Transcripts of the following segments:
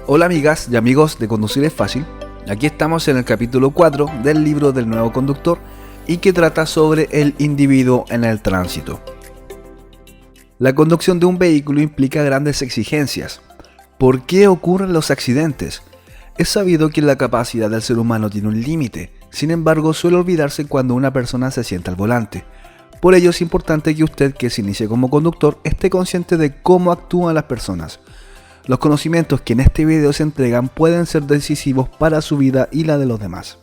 Hola amigas y amigos de Conducir es Fácil. Aquí estamos en el capítulo 4 del libro del nuevo conductor y que trata sobre el individuo en el tránsito. La conducción de un vehículo implica grandes exigencias. ¿Por qué ocurren los accidentes? Es sabido que la capacidad del ser humano tiene un límite, sin embargo suele olvidarse cuando una persona se sienta al volante. Por ello es importante que usted, que se inicie como conductor, esté consciente de cómo actúan las personas. Los conocimientos que en este video se entregan pueden ser decisivos para su vida y la de los demás.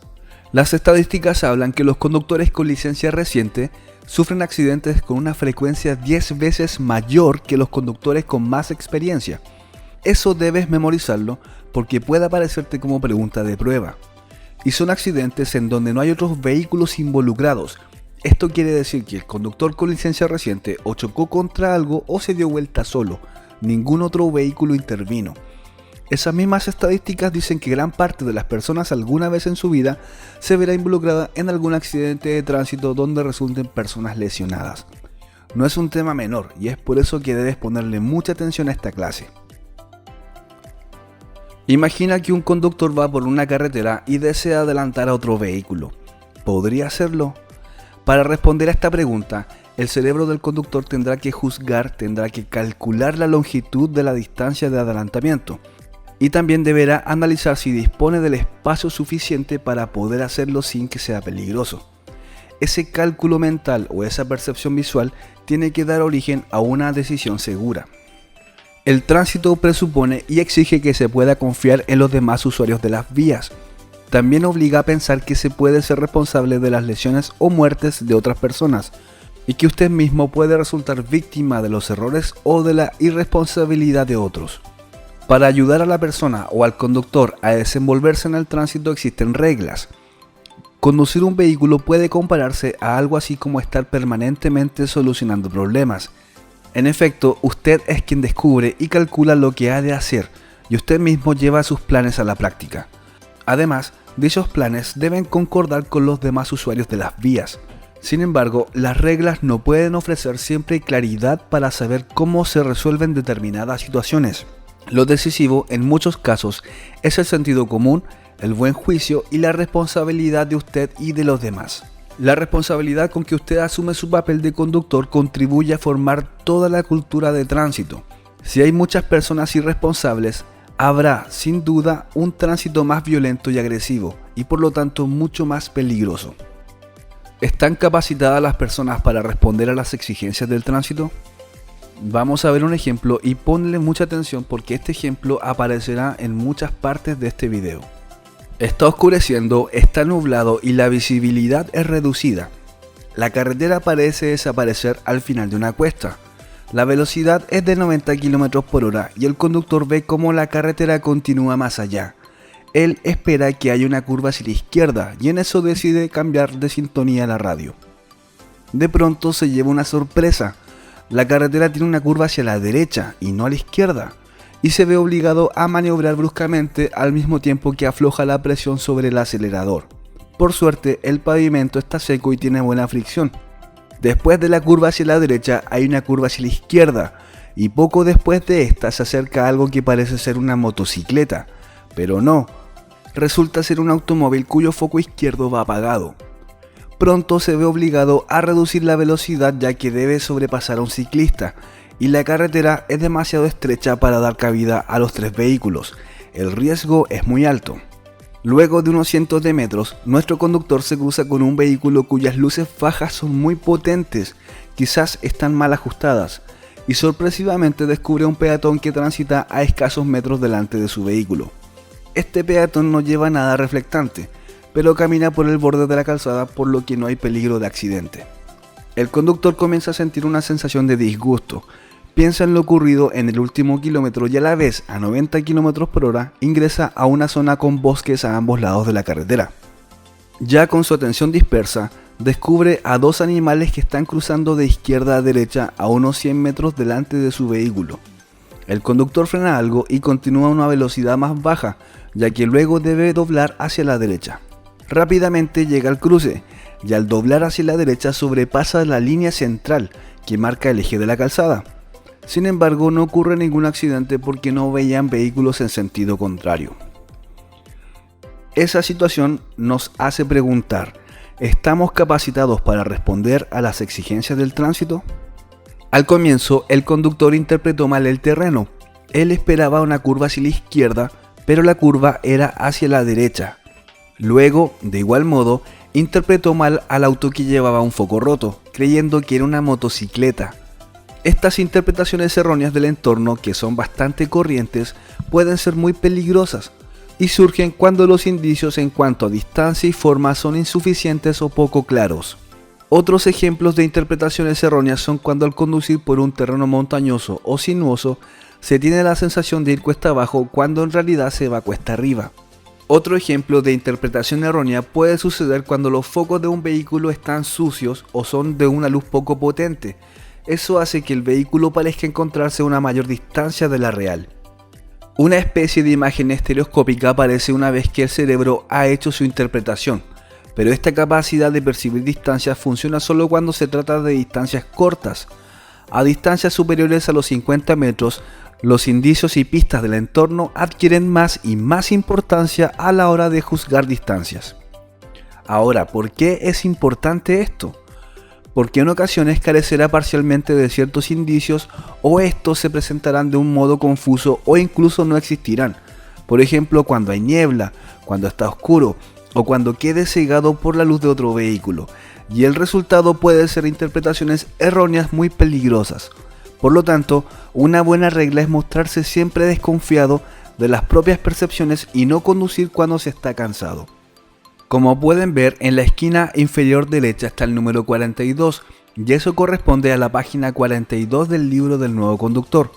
Las estadísticas hablan que los conductores con licencia reciente sufren accidentes con una frecuencia 10 veces mayor que los conductores con más experiencia. Eso debes memorizarlo porque puede aparecerte como pregunta de prueba. Y son accidentes en donde no hay otros vehículos involucrados. Esto quiere decir que el conductor con licencia reciente o chocó contra algo o se dio vuelta solo. Ningún otro vehículo intervino. Esas mismas estadísticas dicen que gran parte de las personas alguna vez en su vida se verá involucrada en algún accidente de tránsito donde resulten personas lesionadas. No es un tema menor y es por eso que debes ponerle mucha atención a esta clase. Imagina que un conductor va por una carretera y desea adelantar a otro vehículo. ¿Podría hacerlo? Para responder a esta pregunta, el cerebro del conductor tendrá que juzgar, tendrá que calcular la longitud de la distancia de adelantamiento y también deberá analizar si dispone del espacio suficiente para poder hacerlo sin que sea peligroso. Ese cálculo mental o esa percepción visual tiene que dar origen a una decisión segura. El tránsito presupone y exige que se pueda confiar en los demás usuarios de las vías. También obliga a pensar que se puede ser responsable de las lesiones o muertes de otras personas, y que usted mismo puede resultar víctima de los errores o de la irresponsabilidad de otros. Para ayudar a la persona o al conductor a desenvolverse en el tránsito existen reglas. Conducir un vehículo puede compararse a algo así como estar permanentemente solucionando problemas. En efecto, usted es quien descubre y calcula lo que ha de hacer, y usted mismo lleva sus planes a la práctica. Además, dichos planes deben concordar con los demás usuarios de las vías. Sin embargo, las reglas no pueden ofrecer siempre claridad para saber cómo se resuelven determinadas situaciones. Lo decisivo en muchos casos es el sentido común, el buen juicio y la responsabilidad de usted y de los demás. La responsabilidad con que usted asume su papel de conductor contribuye a formar toda la cultura de tránsito. Si hay muchas personas irresponsables, habrá sin duda un tránsito más violento y agresivo y por lo tanto mucho más peligroso. ¿Están capacitadas las personas para responder a las exigencias del tránsito? Vamos a ver un ejemplo y ponle mucha atención porque este ejemplo aparecerá en muchas partes de este video. Está oscureciendo, está nublado y la visibilidad es reducida. La carretera parece desaparecer al final de una cuesta. La velocidad es de 90 km por hora y el conductor ve cómo la carretera continúa más allá. Él espera que haya una curva hacia la izquierda y en eso decide cambiar de sintonía la radio. De pronto se lleva una sorpresa. La carretera tiene una curva hacia la derecha y no a la izquierda, y se ve obligado a maniobrar bruscamente al mismo tiempo que afloja la presión sobre el acelerador. Por suerte, el pavimento está seco y tiene buena fricción. Después de la curva hacia la derecha hay una curva hacia la izquierda, y poco después de esta se acerca algo que parece ser una motocicleta, pero no. Resulta ser un automóvil cuyo foco izquierdo va apagado. Pronto se ve obligado a reducir la velocidad ya que debe sobrepasar a un ciclista y la carretera es demasiado estrecha para dar cabida a los tres vehículos. El riesgo es muy alto. Luego de unos cientos de metros, nuestro conductor se cruza con un vehículo cuyas luces bajas son muy potentes, quizás están mal ajustadas, y sorpresivamente descubre a un peatón que transita a escasos metros delante de su vehículo. Este peatón no lleva nada reflectante, pero camina por el borde de la calzada por lo que no hay peligro de accidente. El conductor comienza a sentir una sensación de disgusto, piensa en lo ocurrido en el último kilómetro y a la vez a 90 km por hora ingresa a una zona con bosques a ambos lados de la carretera. Ya con su atención dispersa, descubre a dos animales que están cruzando de izquierda a derecha a unos 100 metros delante de su vehículo. El conductor frena algo y continúa a una velocidad más baja, ya que luego debe doblar hacia la derecha. Rápidamente llega al cruce, y al doblar hacia la derecha sobrepasa la línea central, que marca el eje de la calzada. Sin embargo, no ocurre ningún accidente porque no veían vehículos en sentido contrario. Esa situación nos hace preguntar, ¿estamos capacitados para responder a las exigencias del tránsito? Al comienzo, el conductor interpretó mal el terreno. Él esperaba una curva hacia la izquierda, pero la curva era hacia la derecha. Luego, de igual modo, interpretó mal al auto que llevaba un foco roto, creyendo que era una motocicleta. Estas interpretaciones erróneas del entorno, que son bastante corrientes, pueden ser muy peligrosas y surgen cuando los indicios en cuanto a distancia y forma son insuficientes o poco claros. Otros ejemplos de interpretaciones erróneas son cuando al conducir por un terreno montañoso o sinuoso se tiene la sensación de ir cuesta abajo cuando en realidad se va cuesta arriba. Otro ejemplo de interpretación errónea puede suceder cuando los focos de un vehículo están sucios o son de una luz poco potente. Eso hace que el vehículo parezca encontrarse a una mayor distancia de la real. Una especie de imagen estereoscópica aparece una vez que el cerebro ha hecho su interpretación, pero esta capacidad de percibir distancias funciona solo cuando se trata de distancias cortas. A distancias superiores a los 50 metros, los indicios y pistas del entorno adquieren más y más importancia a la hora de juzgar distancias. Ahora, ¿por qué es importante esto? Porque en ocasiones carecerá parcialmente de ciertos indicios o estos se presentarán de un modo confuso o incluso no existirán. Por ejemplo, cuando hay niebla, cuando está oscuro o cuando quede cegado por la luz de otro vehículo. Y el resultado puede ser interpretaciones erróneas muy peligrosas. Por lo tanto, una buena regla es mostrarse siempre desconfiado de las propias percepciones y no conducir cuando se está cansado. Como pueden ver, en la esquina inferior derecha está el número 42 y eso corresponde a la página 42 del libro del nuevo conductor.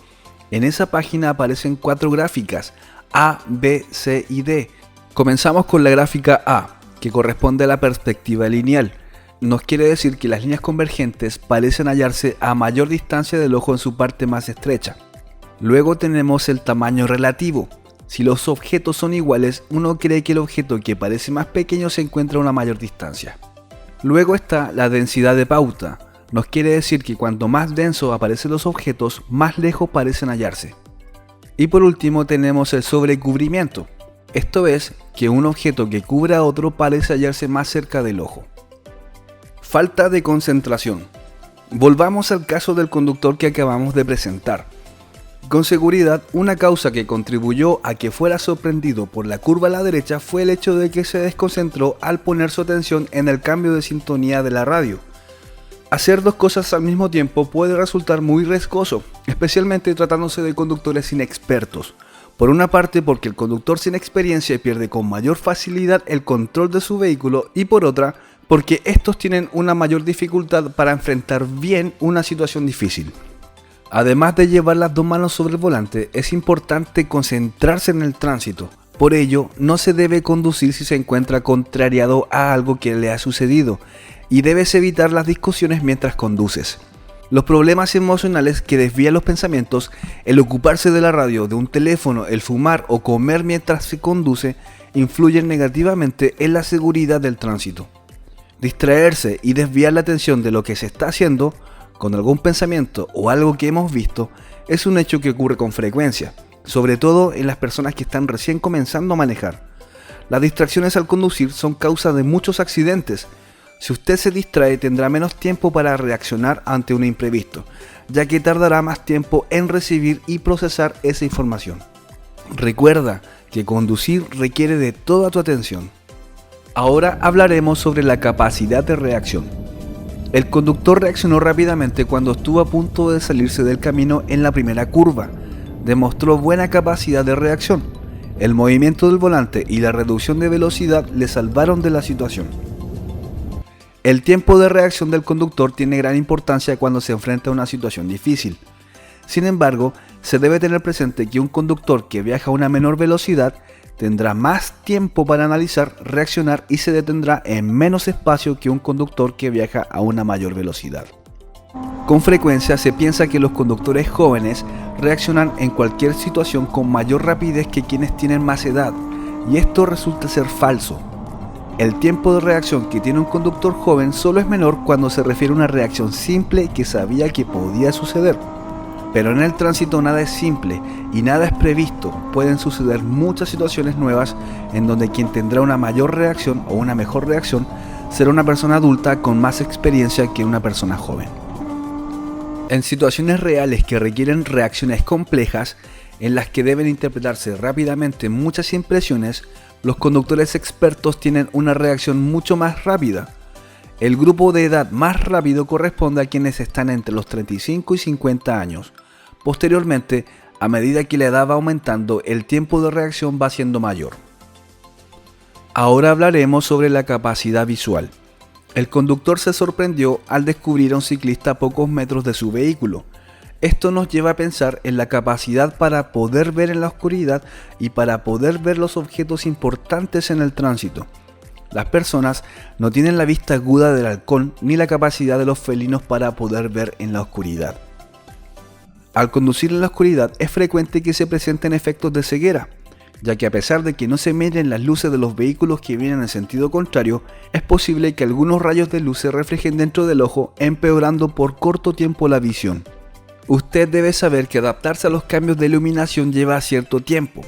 En esa página aparecen 4 gráficas, A, B, C y D. Comenzamos con la gráfica A, que corresponde a la perspectiva lineal. Nos quiere decir que las líneas convergentes parecen hallarse a mayor distancia del ojo en su parte más estrecha. Luego tenemos el tamaño relativo. Si los objetos son iguales, uno cree que el objeto que parece más pequeño se encuentra a una mayor distancia. Luego está la densidad de pauta. Nos quiere decir que cuanto más denso aparecen los objetos, más lejos parecen hallarse. Y por último tenemos el sobrecubrimiento. Esto es, que un objeto que cubra a otro parece hallarse más cerca del ojo. Falta de concentración. Volvamos al caso del conductor que acabamos de presentar. Con seguridad, una causa que contribuyó a que fuera sorprendido por la curva a la derecha fue el hecho de que se desconcentró al poner su atención en el cambio de sintonía de la radio. Hacer dos cosas al mismo tiempo puede resultar muy riesgoso, especialmente tratándose de conductores inexpertos. Por una parte, porque el conductor sin experiencia pierde con mayor facilidad el control de su vehículo, y por otra, porque estos tienen una mayor dificultad para enfrentar bien una situación difícil. Además de llevar las dos manos sobre el volante, es importante concentrarse en el tránsito. Por ello, no se debe conducir si se encuentra contrariado a algo que le ha sucedido, y debes evitar las discusiones mientras conduces. Los problemas emocionales que desvían los pensamientos, el ocuparse de la radio, de un teléfono, el fumar o comer mientras se conduce, influyen negativamente en la seguridad del tránsito. Distraerse y desviar la atención de lo que se está haciendo, con algún pensamiento o algo que hemos visto, es un hecho que ocurre con frecuencia, sobre todo en las personas que están recién comenzando a manejar. Las distracciones al conducir son causa de muchos accidentes. Si usted se distrae, tendrá menos tiempo para reaccionar ante un imprevisto, ya que tardará más tiempo en recibir y procesar esa información. Recuerda que conducir requiere de toda tu atención. Ahora hablaremos sobre la capacidad de reacción. El conductor reaccionó rápidamente cuando estuvo a punto de salirse del camino en la primera curva. Demostró buena capacidad de reacción. El movimiento del volante y la reducción de velocidad le salvaron de la situación. El tiempo de reacción del conductor tiene gran importancia cuando se enfrenta a una situación difícil. Sin embargo, se debe tener presente que un conductor que viaja a una menor velocidad tendrá más tiempo para analizar, reaccionar y se detendrá en menos espacio que un conductor que viaja a una mayor velocidad. Con frecuencia se piensa que los conductores jóvenes reaccionan en cualquier situación con mayor rapidez que quienes tienen más edad, y esto resulta ser falso. El tiempo de reacción que tiene un conductor joven solo es menor cuando se refiere a una reacción simple que sabía que podía suceder. Pero en el tránsito nada es simple y nada es previsto. Pueden suceder muchas situaciones nuevas en donde quien tendrá una mayor reacción o una mejor reacción será una persona adulta con más experiencia que una persona joven. En situaciones reales que requieren reacciones complejas, en las que deben interpretarse rápidamente muchas impresiones, los conductores expertos tienen una reacción mucho más rápida. El grupo de edad más rápido corresponde a quienes están entre los 35 y 50 años. Posteriormente, a medida que la edad va aumentando, el tiempo de reacción va siendo mayor. Ahora hablaremos sobre la capacidad visual. El conductor se sorprendió al descubrir a un ciclista a pocos metros de su vehículo. Esto nos lleva a pensar en la capacidad para poder ver en la oscuridad y para poder ver los objetos importantes en el tránsito. Las personas no tienen la vista aguda del halcón ni la capacidad de los felinos para poder ver en la oscuridad. Al conducir en la oscuridad es frecuente que se presenten efectos de ceguera, ya que a pesar de que no se miren las luces de los vehículos que vienen en sentido contrario, es posible que algunos rayos de luz se reflejen dentro del ojo, empeorando por corto tiempo la visión. Usted debe saber que adaptarse a los cambios de iluminación lleva cierto tiempo.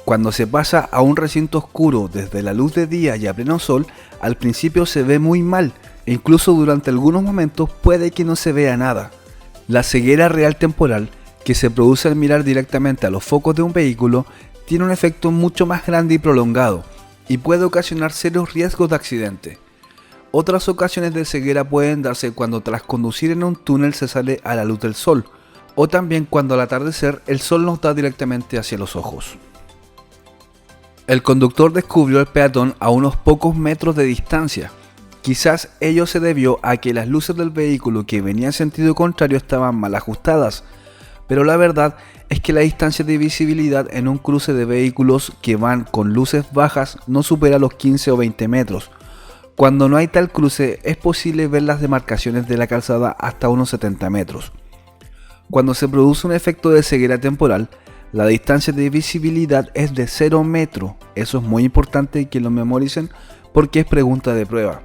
Cuando se pasa a un recinto oscuro desde la luz de día y a pleno sol, al principio se ve muy mal e incluso durante algunos momentos puede que no se vea nada. La ceguera real temporal, que se produce al mirar directamente a los focos de un vehículo, tiene un efecto mucho más grande y prolongado y puede ocasionar serios riesgos de accidente. Otras ocasiones de ceguera pueden darse cuando tras conducir en un túnel se sale a la luz del sol, o también cuando al atardecer el sol nos da directamente hacia los ojos. El conductor descubrió al peatón a unos pocos metros de distancia. Quizás ello se debió a que las luces del vehículo que venía en sentido contrario estaban mal ajustadas, pero la verdad es que la distancia de visibilidad en un cruce de vehículos que van con luces bajas no supera los 15 o 20 metros. Cuando no hay tal cruce es posible ver las demarcaciones de la calzada hasta unos 70 metros. Cuando se produce un efecto de ceguera temporal, la distancia de visibilidad es de 0 metros. Eso es muy importante que lo memoricen porque es pregunta de prueba.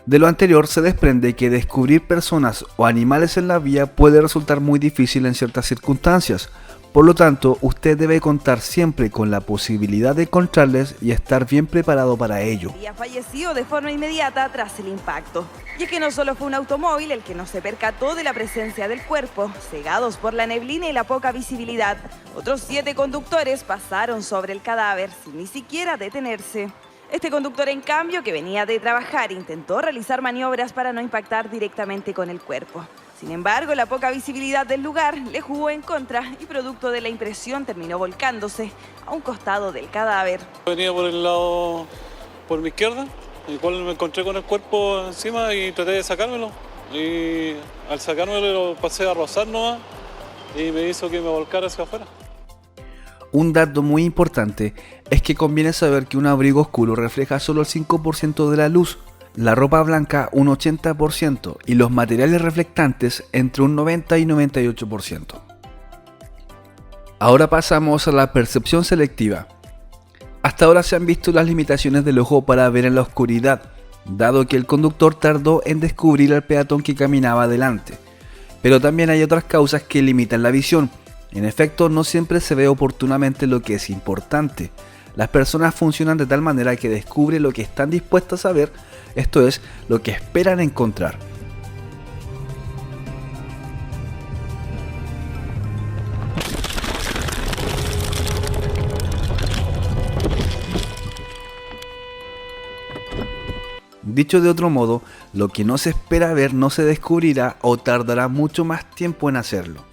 De lo anterior se desprende que descubrir personas o animales en la vía puede resultar muy difícil en ciertas circunstancias. Por lo tanto, usted debe contar siempre con la posibilidad de encontrarles y estar bien preparado para ello. Había fallecido de forma inmediata tras el impacto. Y es que no solo fue un automóvil el que no se percató de la presencia del cuerpo, cegados por la neblina y la poca visibilidad, otros 7 conductores pasaron sobre el cadáver sin ni siquiera detenerse. Este conductor, en cambio, que venía de trabajar, intentó realizar maniobras para no impactar directamente con el cuerpo. Sin embargo, la poca visibilidad del lugar le jugó en contra y producto de la impresión terminó volcándose a un costado del cadáver. Venía por el lado, por mi izquierda, en el cual me encontré con el cuerpo encima y traté de sacármelo. Y al sacármelo lo pasé a rozar nomás y me hizo que me volcara hacia afuera. Un dato muy importante es que conviene saber que un abrigo oscuro refleja solo el 5% de la luz, la ropa blanca un 80% y los materiales reflectantes entre un 90 y 98%. Ahora pasamos a la percepción selectiva. Hasta ahora se han visto las limitaciones del ojo para ver en la oscuridad, dado que el conductor tardó en descubrir al peatón que caminaba adelante. Pero también hay otras causas que limitan la visión. En efecto, no siempre se ve oportunamente lo que es importante. Las personas funcionan de tal manera que descubren lo que están dispuestas a ver, esto es, lo que esperan encontrar. Dicho de otro modo, lo que no se espera ver no se descubrirá o tardará mucho más tiempo en hacerlo.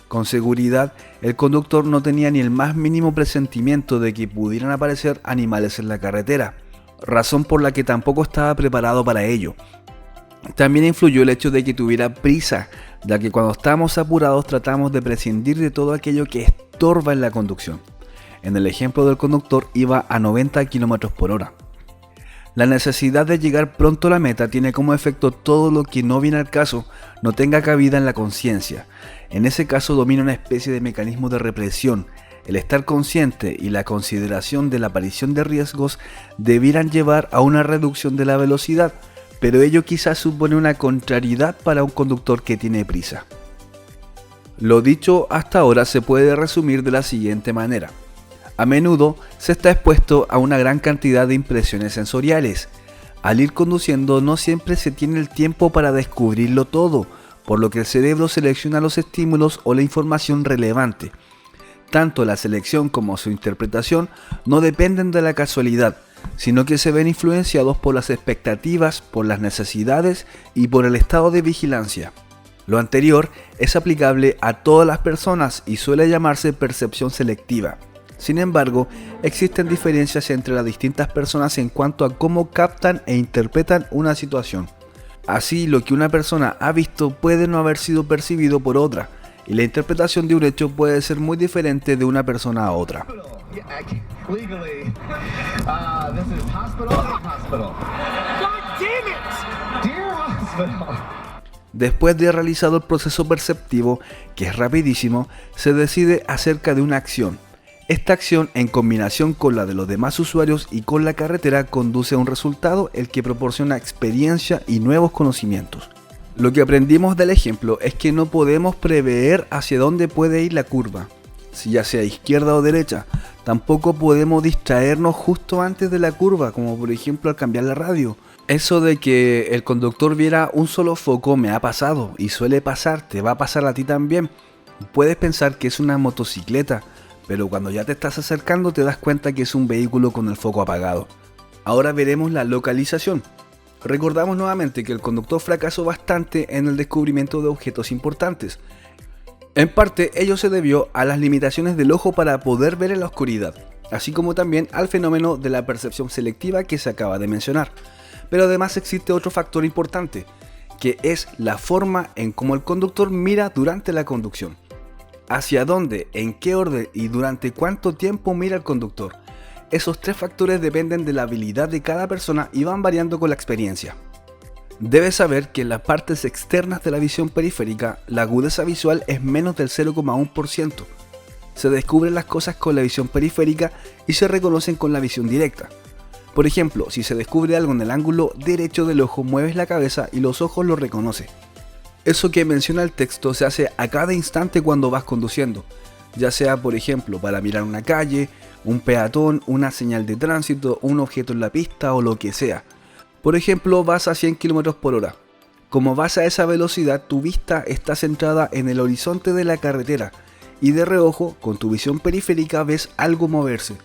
Con seguridad, el conductor no tenía ni el más mínimo presentimiento de que pudieran aparecer animales en la carretera, razón por la que tampoco estaba preparado para ello. También influyó el hecho de que tuviera prisa, ya que cuando estamos apurados tratamos de prescindir de todo aquello que estorba en la conducción. En el ejemplo del conductor iba a 90 km por hora. La necesidad de llegar pronto a la meta tiene como efecto todo lo que no viene al caso no tenga cabida en la conciencia. En ese caso domina una especie de mecanismo de represión. El estar consciente y la consideración de la aparición de riesgos debieran llevar a una reducción de la velocidad, pero ello quizás supone una contrariedad para un conductor que tiene prisa. Lo dicho hasta ahora se puede resumir de la siguiente manera. A menudo se está expuesto a una gran cantidad de impresiones sensoriales. Al ir conduciendo no siempre se tiene el tiempo para descubrirlo todo, por lo que el cerebro selecciona los estímulos o la información relevante. Tanto la selección como su interpretación no dependen de la casualidad, sino que se ven influenciados por las expectativas, por las necesidades y por el estado de vigilancia. Lo anterior es aplicable a todas las personas y suele llamarse percepción selectiva. Sin embargo, existen diferencias entre las distintas personas en cuanto a cómo captan e interpretan una situación. Así, lo que una persona ha visto puede no haber sido percibido por otra, y la interpretación de un hecho puede ser muy diferente de una persona a otra. Después de realizado el proceso perceptivo, que es rapidísimo, se decide acerca de una acción. Esta acción, en combinación con la de los demás usuarios y con la carretera, conduce a un resultado el que proporciona experiencia y nuevos conocimientos. Lo que aprendimos del ejemplo es que no podemos prever hacia dónde puede ir la curva, si ya sea izquierda o derecha. Tampoco podemos distraernos justo antes de la curva, como por ejemplo al cambiar la radio. Eso de que el conductor viera un solo foco me ha pasado y suele pasar, te va a pasar a ti también. Puedes pensar que es una motocicleta, pero cuando ya te estás acercando te das cuenta que es un vehículo con el foco apagado. Ahora veremos la localización. Recordamos nuevamente que el conductor fracasó bastante en el descubrimiento de objetos importantes. En parte ello se debió a las limitaciones del ojo para poder ver en la oscuridad, así como también al fenómeno de la percepción selectiva que se acaba de mencionar. Pero además existe otro factor importante, que es la forma en cómo el conductor mira durante la conducción. Hacia dónde, en qué orden y durante cuánto tiempo mira el conductor. Esos tres factores dependen de la habilidad de cada persona y van variando con la experiencia. Debes saber que en las partes externas de la visión periférica, la agudeza visual es menos del 0,1%. Se descubren las cosas con la visión periférica y se reconocen con la visión directa. Por ejemplo, si se descubre algo en el ángulo derecho del ojo, mueves la cabeza y los ojos lo reconocen. Eso que menciona el texto se hace a cada instante cuando vas conduciendo, ya sea por ejemplo para mirar una calle, un peatón, una señal de tránsito, un objeto en la pista o lo que sea. Por ejemplo, vas a 100 km por hora. Como vas a esa velocidad, tu vista está centrada en el horizonte de la carretera y de reojo, con tu visión periférica ves algo moverse.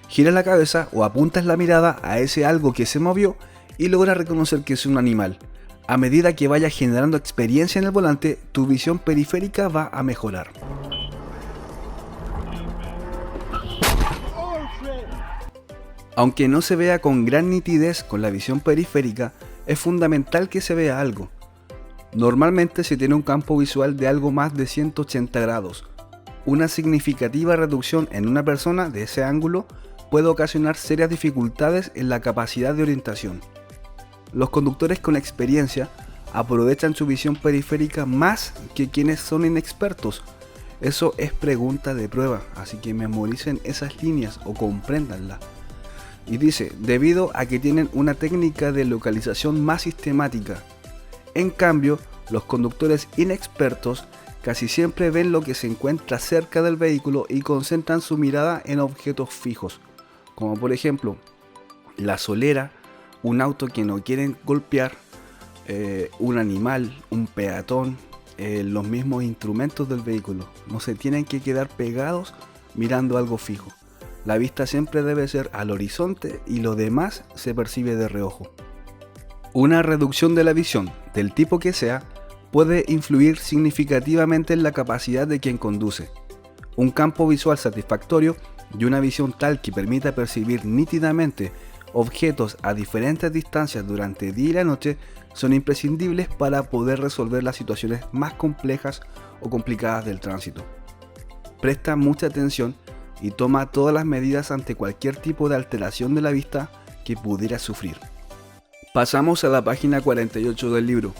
Giras la cabeza o apuntas la mirada a ese algo que se movió y logras reconocer que es un animal. A medida que vayas generando experiencia en el volante, tu visión periférica va a mejorar. Aunque no se vea con gran nitidez con la visión periférica, es fundamental que se vea algo. Normalmente se tiene un campo visual de algo más de 180 grados. Una significativa reducción en una persona de ese ángulo puede ocasionar serias dificultades en la capacidad de orientación. Los conductores con experiencia aprovechan su visión periférica más que quienes son inexpertos. Eso es pregunta de prueba, así que memoricen esas líneas o compréndanlas. Y dice, debido a que tienen una técnica de localización más sistemática. En cambio, los conductores inexpertos casi siempre ven lo que se encuentra cerca del vehículo y concentran su mirada en objetos fijos, como por ejemplo, la solera, un auto que no quieren golpear, un animal, un peatón, los mismos instrumentos del vehículo. No se tienen que quedar pegados mirando algo fijo. La vista siempre debe ser al horizonte y lo demás se percibe de reojo. Una reducción de la visión, del tipo que sea, puede influir significativamente en la capacidad de quien conduce. Un campo visual satisfactorio y una visión tal que permita percibir nítidamente objetos a diferentes distancias durante el día y la noche son imprescindibles para poder resolver las situaciones más complejas o complicadas del tránsito. Presta mucha atención y toma todas las medidas ante cualquier tipo de alteración de la vista que pudiera sufrir. Pasamos a la página 48 del libro,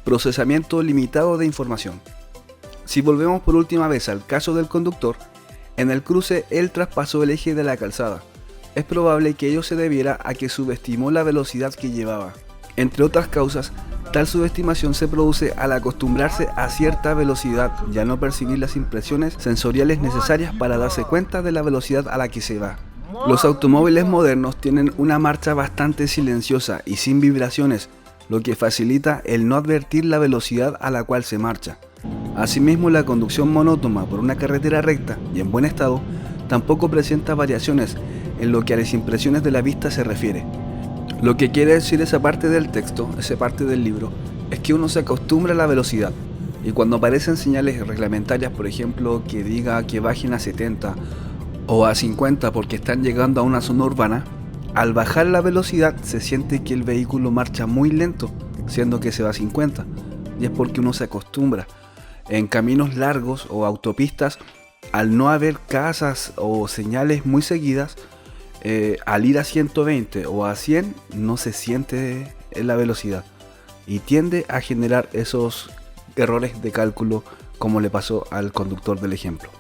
procesamiento limitado de información. Si volvemos por última vez al caso del conductor, en el cruce él traspasó el eje de la calzada. Es probable que ello se debiera a que subestimó la velocidad que llevaba. Entre otras causas, tal subestimación se produce al acostumbrarse a cierta velocidad y a no percibir las impresiones sensoriales necesarias para darse cuenta de la velocidad a la que se va. Los automóviles modernos tienen una marcha bastante silenciosa y sin vibraciones, lo que facilita el no advertir la velocidad a la cual se marcha. Asimismo, la conducción monótona por una carretera recta y en buen estado tampoco presenta variaciones en lo que a las impresiones de la vista se refiere. Lo que quiere decir esa parte del texto, esa parte del libro, es que uno se acostumbra a la velocidad y cuando aparecen señales reglamentarias, por ejemplo, que diga que bajen a 70 o a 50 porque están llegando a una zona urbana, al bajar la velocidad se siente que el vehículo marcha muy lento, siendo que se va a 50, y es porque uno se acostumbra. En caminos largos o autopistas, al no haber casas o señales muy seguidas, al ir a 120 o a 100 no se siente la velocidad y tiende a generar esos errores de cálculo como le pasó al conductor del ejemplo.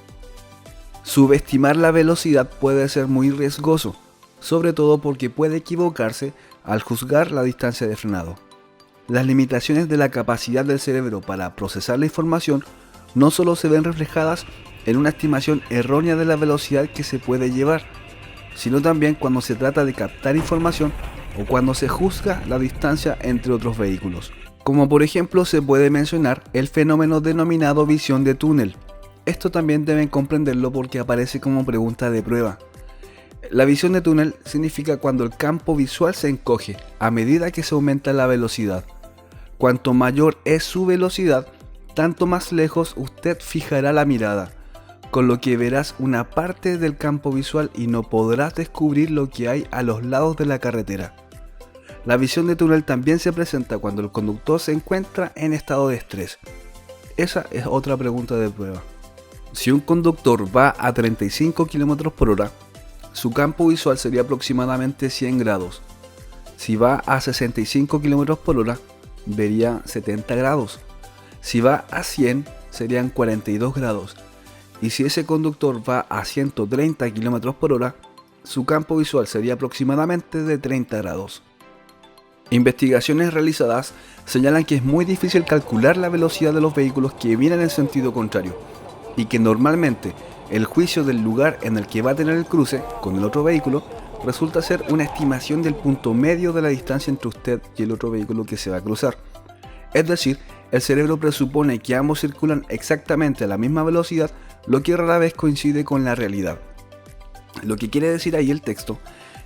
Subestimar la velocidad puede ser muy riesgoso, sobre todo porque puede equivocarse al juzgar la distancia de frenado. Las limitaciones de la capacidad del cerebro para procesar la información no solo se ven reflejadas en una estimación errónea de la velocidad que se puede llevar, sino también cuando se trata de captar información o cuando se juzga la distancia entre otros vehículos. Como por ejemplo se puede mencionar el fenómeno denominado visión de túnel. Esto también deben comprenderlo porque aparece como pregunta de prueba. La visión de túnel significa cuando el campo visual se encoge a medida que se aumenta la velocidad. Cuanto mayor es su velocidad, tanto más lejos usted fijará la mirada, con lo que verás una parte del campo visual y no podrás descubrir lo que hay a los lados de la carretera. La visión de túnel también se presenta cuando el conductor se encuentra en estado de estrés. Esa es otra pregunta de prueba. Si un conductor va a 35 km por hora, su campo visual sería aproximadamente 100 grados. Si va a 65 km por hora, vería 70 grados. Si va a 100, serían 42 grados. Y si ese conductor va a 130 km por hora, su campo visual sería aproximadamente de 30 grados. Investigaciones realizadas señalan que es muy difícil calcular la velocidad de los vehículos que vienen en sentido contrario, y que normalmente el juicio del lugar en el que va a tener el cruce con el otro vehículo resulta ser una estimación del punto medio de la distancia entre usted y el otro vehículo que se va a cruzar. Es decir, el cerebro presupone que ambos circulan exactamente a la misma velocidad, lo que rara vez coincide con la realidad. Lo que quiere decir ahí el texto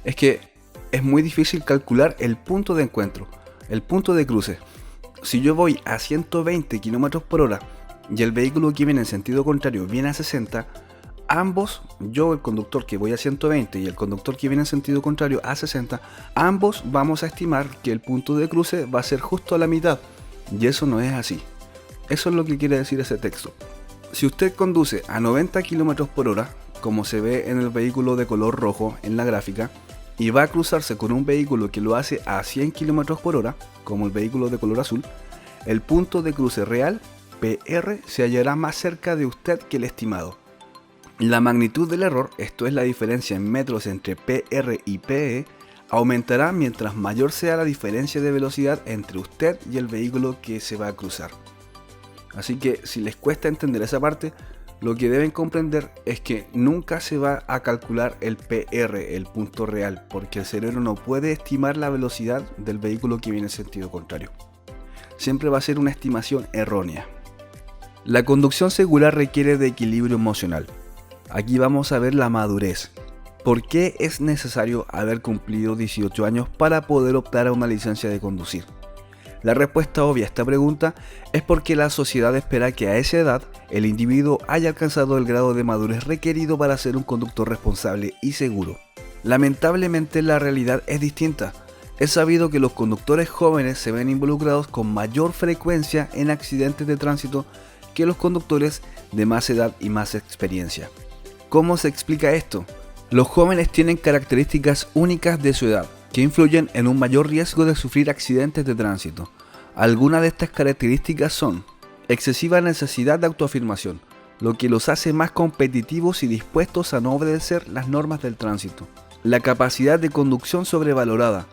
es que es muy difícil calcular el punto de encuentro, el punto de cruce. Si yo voy a 120 km por hora y el vehículo que viene en sentido contrario viene a 60, ambos, yo el conductor que voy a 120 y el conductor que viene en sentido contrario a 60, ambos vamos a estimar que el punto de cruce va a ser justo a la mitad, y eso no es así. Eso es lo que quiere decir ese texto. Si usted conduce a 90 km por hora, como se ve en el vehículo de color rojo en la gráfica, y va a cruzarse con un vehículo que lo hace a 100 km por hora, como el vehículo de color azul, el punto de cruce real, PR, se hallará más cerca de usted que el estimado. La magnitud del error, esto es la diferencia en metros entre PR y PE, aumentará mientras mayor sea la diferencia de velocidad entre usted y el vehículo que se va a cruzar. Así que si les cuesta entender esa parte, lo que deben comprender es que nunca se va a calcular el PR, el punto real, porque el cerebro no puede estimar la velocidad del vehículo que viene en sentido contrario. Siempre va a ser una estimación errónea. La conducción segura requiere de equilibrio emocional. Aquí vamos a ver la madurez. ¿Por qué es necesario haber cumplido 18 años para poder optar a una licencia de conducir? La respuesta obvia a esta pregunta es porque la sociedad espera que a esa edad el individuo haya alcanzado el grado de madurez requerido para ser un conductor responsable y seguro. Lamentablemente la realidad es distinta. Es sabido que los conductores jóvenes se ven involucrados con mayor frecuencia en accidentes de tránsito que los conductores de más edad y más experiencia. ¿Cómo se explica esto? Los jóvenes tienen características únicas de su edad que influyen en un mayor riesgo de sufrir accidentes de tránsito. Algunas de estas características son excesiva necesidad de autoafirmación, lo que los hace más competitivos y dispuestos a no obedecer las normas del tránsito. La capacidad de conducción sobrevalorada.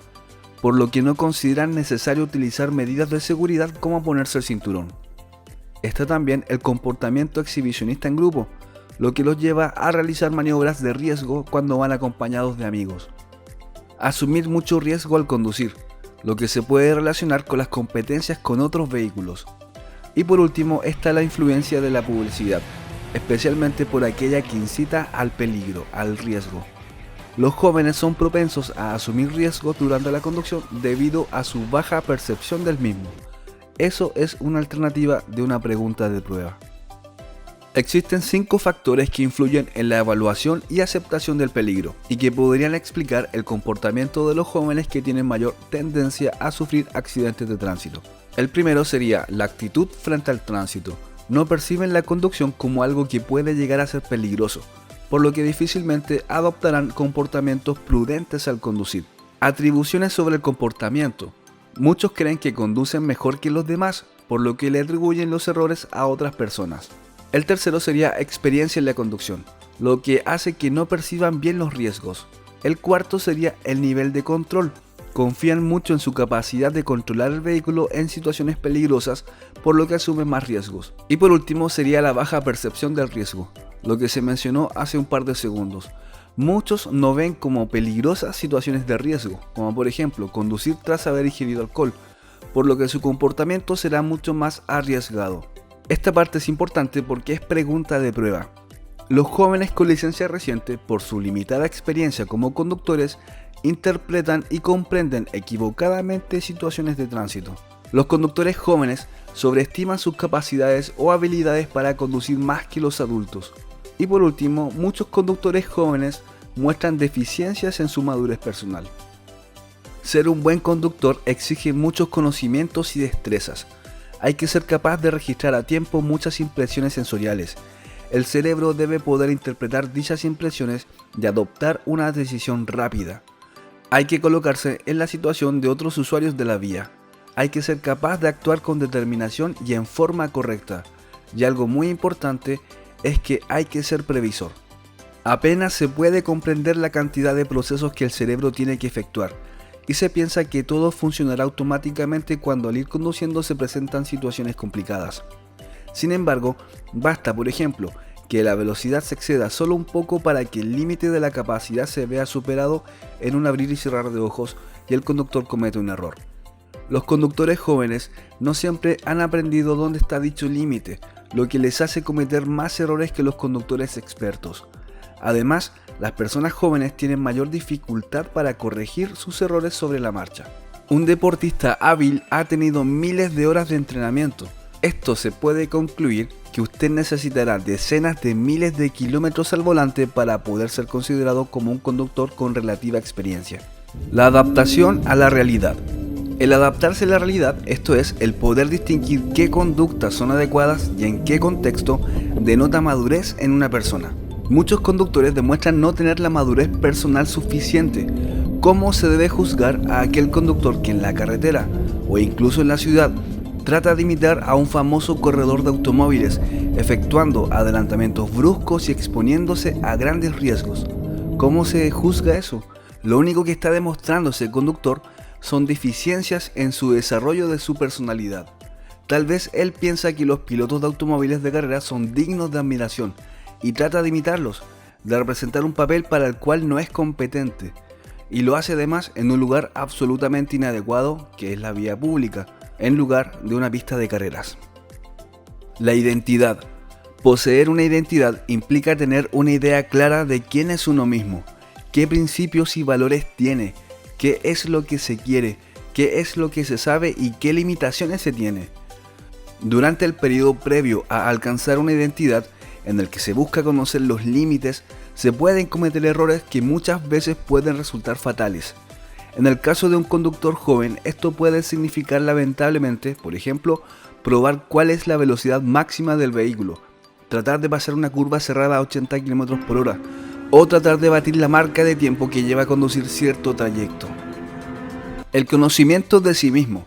por lo que no consideran necesario utilizar medidas de seguridad como ponerse el cinturón. Está también el comportamiento exhibicionista en grupo, lo que los lleva a realizar maniobras de riesgo cuando van acompañados de amigos. Asumir mucho riesgo al conducir, lo que se puede relacionar con las competencias con otros vehículos. Y por último está la influencia de la publicidad, especialmente por aquella que incita al peligro, al riesgo. Los jóvenes son propensos a asumir riesgos durante la conducción debido a su baja percepción del mismo. Eso es una alternativa de una pregunta de prueba. Existen 5 factores que influyen en la evaluación y aceptación del peligro y que podrían explicar el comportamiento de los jóvenes que tienen mayor tendencia a sufrir accidentes de tránsito. El primero sería la actitud frente al tránsito. No perciben la conducción como algo que puede llegar a ser peligroso, por lo que difícilmente adoptarán comportamientos prudentes al conducir. Atribuciones sobre el comportamiento. Muchos creen que conducen mejor que los demás, por lo que le atribuyen los errores a otras personas. El tercero sería experiencia en la conducción, lo que hace que no perciban bien los riesgos. El cuarto sería el nivel de control. Confían mucho en su capacidad de controlar el vehículo en situaciones peligrosas, por lo que asumen más riesgos. Y por último sería la baja percepción del riesgo, lo que se mencionó hace un par de segundos. Muchos no ven como peligrosas situaciones de riesgo, como por ejemplo conducir tras haber ingerido alcohol, por lo que su comportamiento será mucho más arriesgado. Esta parte es importante porque es pregunta de prueba. Los jóvenes con licencia reciente, por su limitada experiencia como conductores, interpretan y comprenden equivocadamente situaciones de tránsito. Los conductores jóvenes sobreestiman sus capacidades o habilidades para conducir más que los adultos. Y por último, muchos conductores jóvenes muestran deficiencias en su madurez personal. Ser un buen conductor exige muchos conocimientos y destrezas. Hay que ser capaz de registrar a tiempo muchas impresiones sensoriales. El cerebro debe poder interpretar dichas impresiones y adoptar una decisión rápida. Hay que colocarse en la situación de otros usuarios de la vía. Hay que ser capaz de actuar con determinación y en forma correcta. Y algo muy importante es que hay que ser previsor. Apenas se puede comprender la cantidad de procesos que el cerebro tiene que efectuar, y se piensa que todo funcionará automáticamente cuando al ir conduciendo se presentan situaciones complicadas. Sin embargo, basta, por ejemplo, que la velocidad se exceda solo un poco para que el límite de la capacidad se vea superado en un abrir y cerrar de ojos y el conductor comete un error. Los conductores jóvenes no siempre han aprendido dónde está dicho límite, lo que les hace cometer más errores que los conductores expertos. Además, las personas jóvenes tienen mayor dificultad para corregir sus errores sobre la marcha. Un deportista hábil ha tenido miles de horas de entrenamiento. Esto se puede concluir que usted necesitará decenas de miles de kilómetros al volante para poder ser considerado como un conductor con relativa experiencia. La adaptación a la realidad. El adaptarse a la realidad, esto es, el poder distinguir qué conductas son adecuadas y en qué contexto, denota madurez en una persona. Muchos conductores demuestran no tener la madurez personal suficiente. ¿Cómo se debe juzgar a aquel conductor que en la carretera o incluso en la ciudad trata de imitar a un famoso corredor de automóviles, efectuando adelantamientos bruscos y exponiéndose a grandes riesgos? ¿Cómo se juzga eso? Lo único que está demostrando ese conductor son deficiencias en su desarrollo de su personalidad. Tal vez él piensa que los pilotos de automóviles de carrera son dignos de admiración y trata de imitarlos, de representar un papel para el cual no es competente, y lo hace además en un lugar absolutamente inadecuado, que es la vía pública, en lugar de una pista de carreras. La identidad. Poseer una identidad implica tener una idea clara de quién es uno mismo, qué principios y valores tiene, qué es lo que se quiere, qué es lo que se sabe y qué limitaciones se tiene. Durante el periodo previo a alcanzar una identidad, en el que se busca conocer los límites, se pueden cometer errores que muchas veces pueden resultar fatales. En el caso de un conductor joven, esto puede significar lamentablemente, por ejemplo, probar cuál es la velocidad máxima del vehículo, tratar de pasar una curva cerrada a 80 km por hora, o tratar de batir la marca de tiempo que lleva a conducir cierto trayecto. El conocimiento de sí mismo.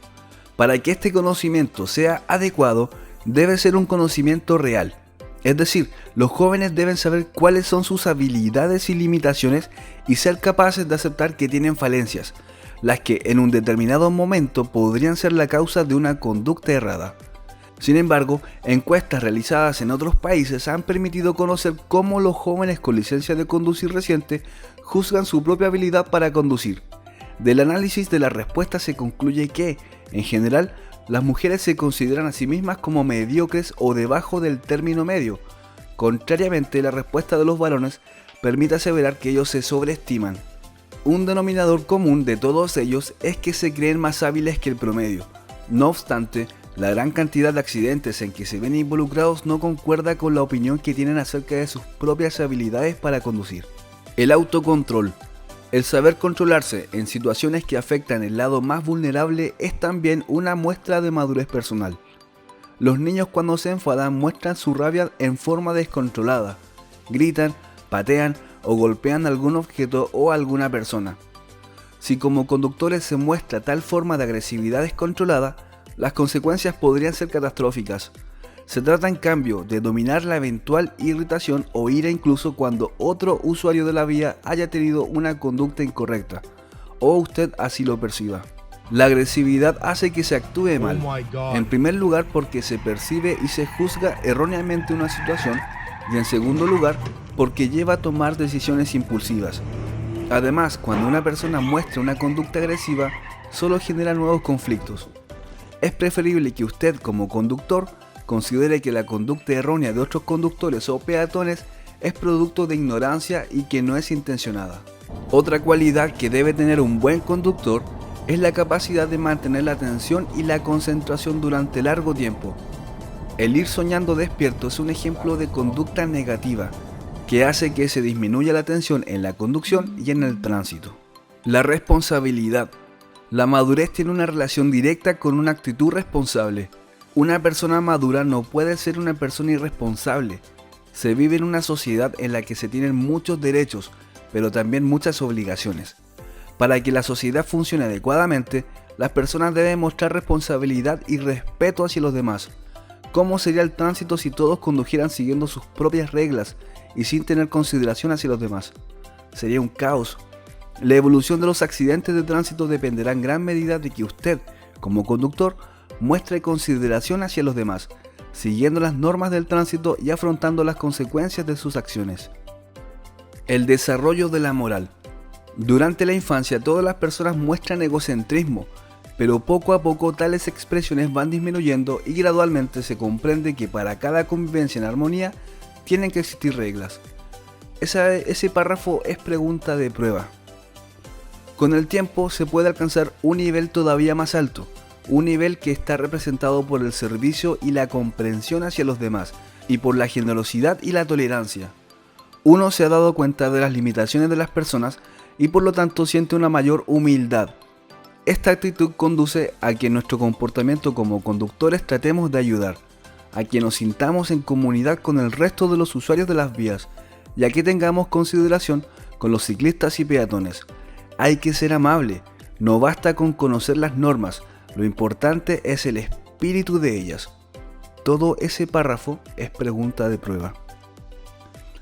Para que este conocimiento sea adecuado, debe ser un conocimiento real. Es decir, los jóvenes deben saber cuáles son sus habilidades y limitaciones y ser capaces de aceptar que tienen falencias. las que en un determinado momento podrían ser la causa de una conducta errada. Sin embargo, encuestas realizadas en otros países han permitido conocer cómo los jóvenes con licencia de conducir reciente juzgan su propia habilidad para conducir. Del análisis de la respuesta se concluye que, en general, las mujeres se consideran a sí mismas como mediocres o debajo del término medio. Contrariamente, la respuesta de los varones permite aseverar que ellos se sobreestiman. Un denominador común de todos ellos es que se creen más hábiles que el promedio. No obstante, la gran cantidad de accidentes en que se ven involucrados no concuerda con la opinión que tienen acerca de sus propias habilidades para conducir. El autocontrol. El saber controlarse en situaciones que afectan el lado más vulnerable es también una muestra de madurez personal. Los niños cuando se enfadan muestran su rabia en forma descontrolada. Gritan, patean o golpean algún objeto o alguna persona. Si como conductores se muestra tal forma de agresividad descontrolada, las consecuencias podrían ser catastróficas. Se trata en cambio de dominar la eventual irritación o ira incluso cuando otro usuario de la vía haya tenido una conducta incorrecta, o usted así lo perciba. La agresividad hace que se actúe mal, en primer lugar porque se percibe y se juzga erróneamente una situación, y en segundo lugar porque lleva a tomar decisiones impulsivas. Además, cuando una persona muestra una conducta agresiva, solo genera nuevos conflictos. Es preferible que usted como conductor considere que la conducta errónea de otros conductores o peatones es producto de ignorancia y que no es intencionada. Otra cualidad que debe tener un buen conductor es la capacidad de mantener la atención y la concentración durante largo tiempo. El ir soñando despierto es un ejemplo de conducta negativa que hace que se disminuya la atención en la conducción y en el tránsito. La responsabilidad. La madurez tiene una relación directa con una actitud responsable. Una persona madura no puede ser una persona irresponsable. Se vive en una sociedad en la que se tienen muchos derechos, pero también muchas obligaciones. Para que la sociedad funcione adecuadamente, las personas deben mostrar responsabilidad y respeto hacia los demás. ¿Cómo sería el tránsito si todos condujeran siguiendo sus propias reglas y sin tener consideración hacia los demás? Sería un caos. La evolución de los accidentes de tránsito dependerá en gran medida de que usted, como conductor, muestre consideración hacia los demás, siguiendo las normas del tránsito y afrontando las consecuencias de sus acciones. El desarrollo de la moral. Durante la infancia todas las personas muestran egocentrismo, pero poco a poco tales expresiones van disminuyendo y gradualmente se comprende que para cada convivencia en armonía tienen que existir reglas. Ese párrafo es pregunta de prueba. Con el tiempo se puede alcanzar un nivel todavía más alto, un nivel que está representado por el servicio y la comprensión hacia los demás, y por la generosidad y la tolerancia. Uno se ha dado cuenta de las limitaciones de las personas y por lo tanto siente una mayor humildad. Esta actitud conduce a que en nuestro comportamiento como conductores tratemos de ayudar, a que nos sintamos en comunidad con el resto de los usuarios de las vías, y a que tengamos consideración con los ciclistas y peatones. Hay que ser amable, no basta con conocer las normas, lo importante es el espíritu de ellas. Todo ese párrafo es pregunta de prueba.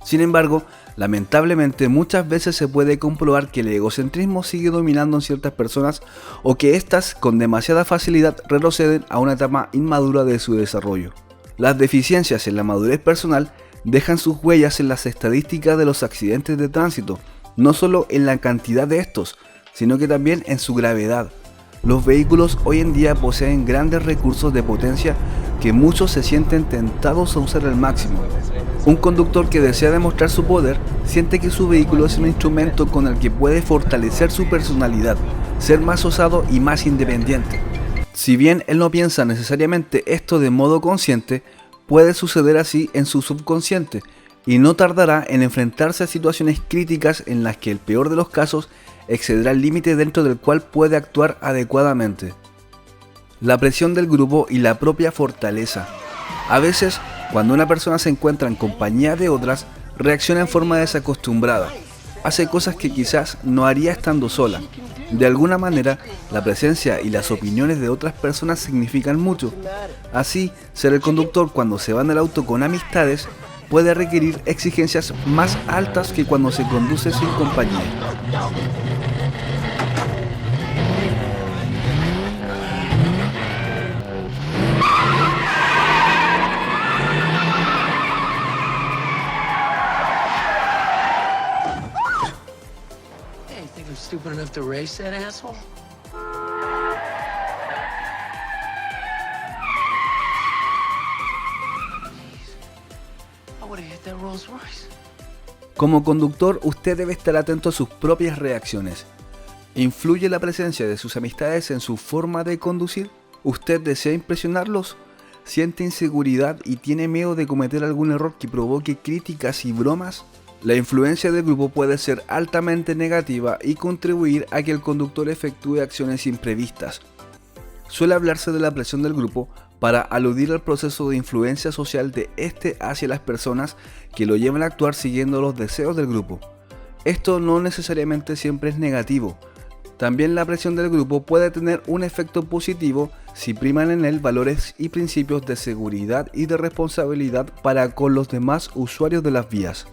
Sin embargo, lamentablemente muchas veces se puede comprobar que el egocentrismo sigue dominando en ciertas personas o que éstas con demasiada facilidad retroceden a una etapa inmadura de su desarrollo. Las deficiencias en la madurez personal dejan sus huellas en las estadísticas de los accidentes de tránsito, no solo en la cantidad de estos, sino que también en su gravedad. Los vehículos hoy en día poseen grandes recursos de potencia que muchos se sienten tentados a usar al máximo. Un conductor que desea demostrar su poder siente que su vehículo es un instrumento con el que puede fortalecer su personalidad, ser más osado y más independiente. Si bien él no piensa necesariamente esto de modo consciente, puede suceder así en su subconsciente y no tardará en enfrentarse a situaciones críticas en las que el peor de los casos excederá el límite dentro del cual puede actuar adecuadamente. La presión del grupo y la propia fortaleza. A veces, cuando una persona se encuentra en compañía de otras, reacciona en forma desacostumbrada. Hace cosas que quizás no haría estando sola. De alguna manera, la presencia y las opiniones de otras personas significan mucho. Así, ser el conductor cuando se va en el auto con amistades puede requerir exigencias más altas que cuando se conduce sin compañía. Stupid enough to race that asshole? I would have hit that Rolls Royce. Como conductor, usted debe estar atento a sus propias reacciones. ¿Influye la presencia de sus amistades en su forma de conducir? ¿Usted desea impresionarlos? ¿Siente inseguridad y tiene miedo de cometer algún error que provoque críticas y bromas? La influencia del grupo puede ser altamente negativa y contribuir a que el conductor efectúe acciones imprevistas. Suele hablarse de la presión del grupo para aludir al proceso de influencia social de este hacia las personas que lo llevan a actuar siguiendo los deseos del grupo. Esto no necesariamente siempre es negativo. También la presión del grupo puede tener un efecto positivo si priman en él valores y principios de seguridad y de responsabilidad para con los demás usuarios de las vías.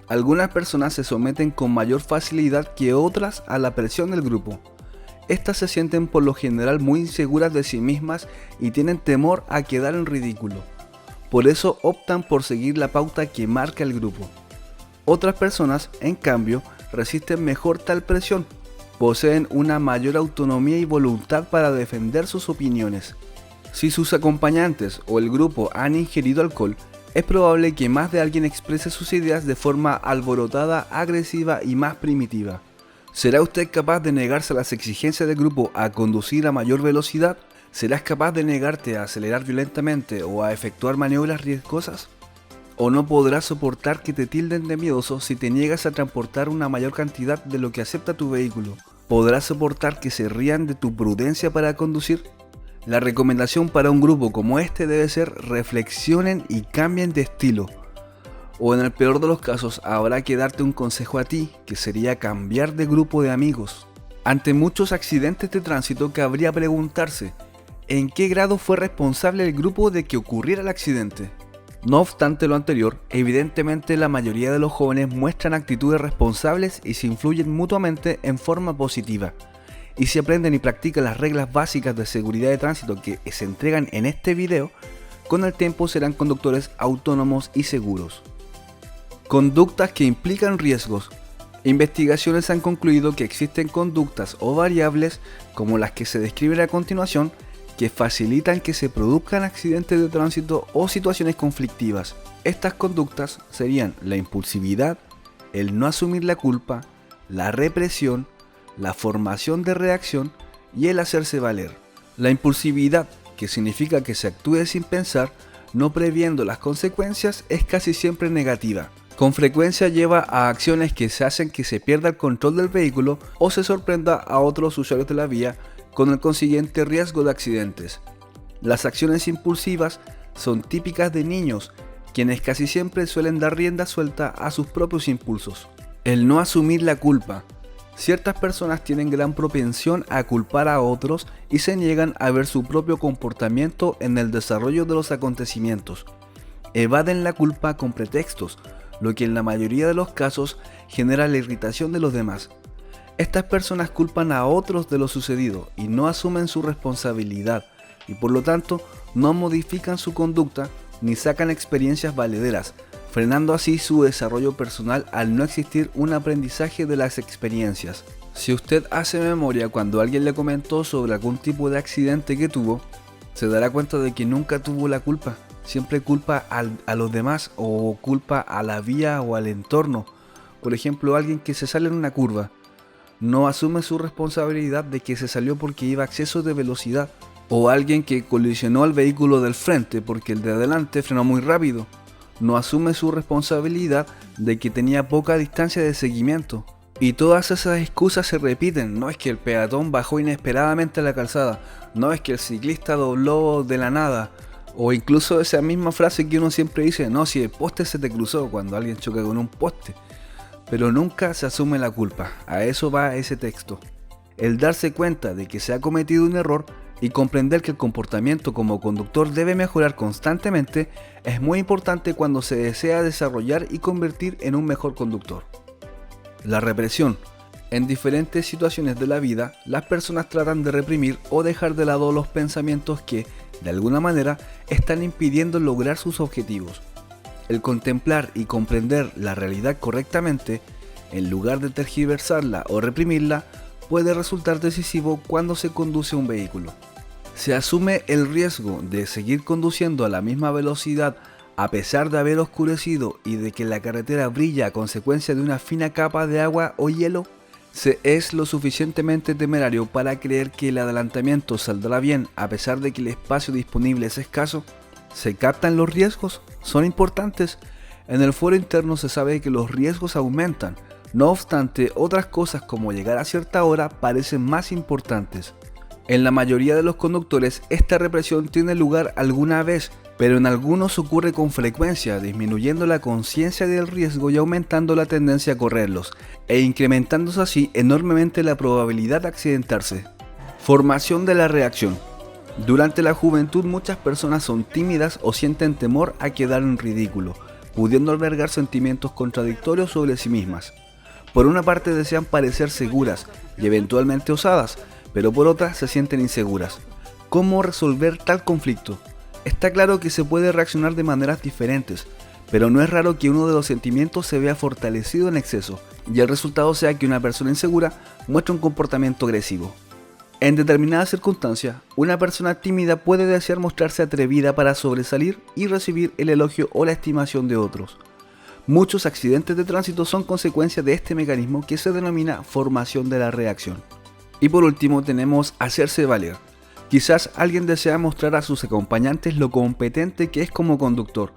Algunas personas se someten con mayor facilidad que otras a la presión del grupo. Estas se sienten por lo general muy inseguras de sí mismas y tienen temor a quedar en ridículo. Por eso optan por seguir la pauta que marca el grupo. Otras personas, en cambio, resisten mejor tal presión. Poseen una mayor autonomía y voluntad para defender sus opiniones. Si sus acompañantes o el grupo han ingerido alcohol, es probable que más de alguien exprese sus ideas de forma alborotada, agresiva y más primitiva. ¿Será usted capaz de negarse a las exigencias del grupo a conducir a mayor velocidad? ¿Serás capaz de negarte a acelerar violentamente o a efectuar maniobras riesgosas? ¿O no podrás soportar que te tilden de miedoso si te niegas a transportar una mayor cantidad de lo que acepta tu vehículo? ¿Podrás soportar que se rían de tu prudencia para conducir? La recomendación para un grupo como este debe ser: reflexionen y cambien de estilo. O en el peor de los casos, habrá que darte un consejo a ti, que sería cambiar de grupo de amigos. Ante muchos accidentes de tránsito, cabría preguntarse: ¿en qué grado fue responsable el grupo de que ocurriera el accidente? No obstante lo anterior, evidentemente la mayoría de los jóvenes muestran actitudes responsables y se influyen mutuamente en forma positiva. Y si aprenden y practican las reglas básicas de seguridad de tránsito que se entregan en este video, con el tiempo serán conductores autónomos y seguros. Conductas que implican riesgos. Investigaciones han concluido que existen conductas o variables, como las que se describen a continuación, que facilitan que se produzcan accidentes de tránsito o situaciones conflictivas. Estas conductas serían la impulsividad, el no asumir la culpa, la represión, la formación de reacción y el hacerse valer. La impulsividad, que significa que se actúe sin pensar, no previendo las consecuencias, es casi siempre negativa. Con frecuencia lleva a acciones que se hacen que se pierda el control del vehículo o se sorprenda a otros usuarios de la vía, con el consiguiente riesgo de accidentes. Las acciones impulsivas son típicas de niños, quienes casi siempre suelen dar rienda suelta a sus propios impulsos. El no asumir la culpa. Ciertas personas tienen gran propensión a culpar a otros y se niegan a ver su propio comportamiento en el desarrollo de los acontecimientos. Evaden la culpa con pretextos, lo que en la mayoría de los casos genera la irritación de los demás. Estas personas culpan a otros de lo sucedido y no asumen su responsabilidad, y por lo tanto no modifican su conducta ni sacan experiencias valederas, frenando así su desarrollo personal al no existir un aprendizaje de las experiencias. Si usted hace memoria cuando alguien le comentó sobre algún tipo de accidente que tuvo, se dará cuenta de que nunca tuvo la culpa. Siempre culpa a los demás o culpa a la vía o al entorno. Por ejemplo, alguien que se sale en una curva no asume su responsabilidad de que se salió porque iba a exceso de velocidad. O alguien que colisionó al vehículo del frente porque el de adelante frenó muy rápido. No asume su responsabilidad de que tenía poca distancia de seguimiento. Y todas esas excusas se repiten. No es que el peatón bajó inesperadamente a la calzada. No es que el ciclista dobló de la nada. O incluso esa misma frase que uno siempre dice: no, si el poste se te cruzó, cuando alguien choca con un poste. Pero nunca se asume la culpa. A eso va ese texto. El darse cuenta de que se ha cometido un error y comprender que el comportamiento como conductor debe mejorar constantemente es muy importante cuando se desea desarrollar y convertir en un mejor conductor. La represión. En diferentes situaciones de la vida, las personas tratan de reprimir o dejar de lado los pensamientos que, de alguna manera, están impidiendo lograr sus objetivos. El contemplar y comprender la realidad correctamente en lugar de tergiversarla o reprimirla, puede resultar decisivo cuando se conduce un vehículo. Se asume el riesgo de seguir conduciendo a la misma velocidad a pesar de haber oscurecido y de que la carretera brilla a consecuencia de una fina capa de agua o hielo. Se es lo suficientemente temerario para creer que el adelantamiento saldrá bien a pesar de que el espacio disponible es escaso. ¿Se captan los riesgos? ¿Son importantes? En el fuero interno se sabe que los riesgos aumentan. No obstante, otras cosas como llegar a cierta hora parecen más importantes. En la mayoría de los conductores esta represión tiene lugar alguna vez, pero en algunos ocurre con frecuencia, disminuyendo la conciencia del riesgo y aumentando la tendencia a correrlos, e incrementándose así enormemente la probabilidad de accidentarse. Formación de la reacción. Durante la juventud muchas personas son tímidas o sienten temor a quedar en ridículo, pudiendo albergar sentimientos contradictorios sobre sí mismas. Por una parte desean parecer seguras y eventualmente osadas, pero por otra se sienten inseguras. ¿Cómo resolver tal conflicto? Está claro que se puede reaccionar de maneras diferentes, pero no es raro que uno de los sentimientos se vea fortalecido en exceso y el resultado sea que una persona insegura muestre un comportamiento agresivo. En determinadas circunstancias, una persona tímida puede desear mostrarse atrevida para sobresalir y recibir el elogio o la estimación de otros. Muchos accidentes de tránsito son consecuencia de este mecanismo que se denomina formación de la reacción. Y por último tenemos hacerse valer. Quizás alguien desea mostrar a sus acompañantes lo competente que es como conductor.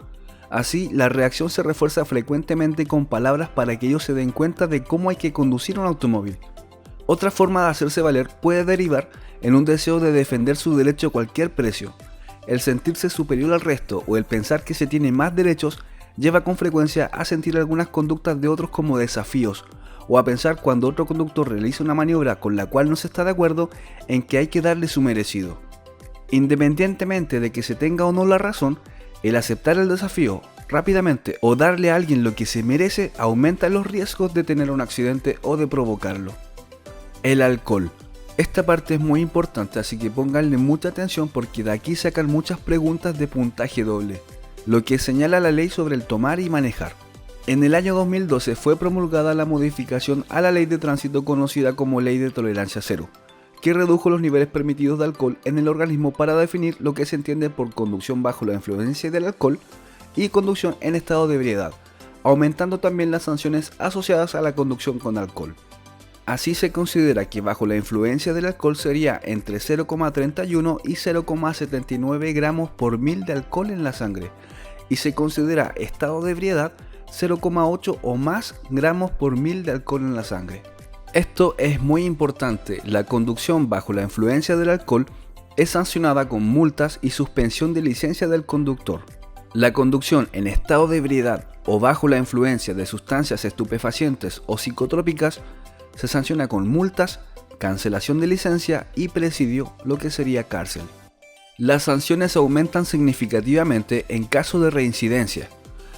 Así, la reacción se refuerza frecuentemente con palabras para que ellos se den cuenta de cómo hay que conducir un automóvil. Otra forma de hacerse valer puede derivar en un deseo de defender su derecho a cualquier precio. El sentirse superior al resto o el pensar que se tiene más derechos lleva con frecuencia a sentir algunas conductas de otros como desafíos, o a pensar cuando otro conductor realiza una maniobra con la cual no se está de acuerdo en que hay que darle su merecido. Independientemente de que se tenga o no la razón, el aceptar el desafío rápidamente o darle a alguien lo que se merece aumenta los riesgos de tener un accidente o de provocarlo. El alcohol. Esta parte es muy importante, así que pónganle mucha atención porque de aquí sacan muchas preguntas de puntaje doble, lo que señala la ley sobre el tomar y manejar. En el año 2012 fue promulgada la modificación a la ley de tránsito conocida como Ley de Tolerancia Cero, que redujo los niveles permitidos de alcohol en el organismo para definir lo que se entiende por conducción bajo la influencia del alcohol y conducción en estado de ebriedad, aumentando también las sanciones asociadas a la conducción con alcohol. Así se considera que bajo la influencia del alcohol sería entre 0,31 y 0,79 gramos por mil de alcohol en la sangre, y se considera estado de ebriedad 0,8 o más gramos por mil de alcohol en la sangre. Esto es muy importante, la conducción bajo la influencia del alcohol es sancionada con multas y suspensión de licencia del conductor. La conducción en estado de ebriedad o bajo la influencia de sustancias estupefacientes o psicotrópicas se sanciona con multas, cancelación de licencia y presidio, lo que sería cárcel. Las sanciones aumentan significativamente en caso de reincidencia,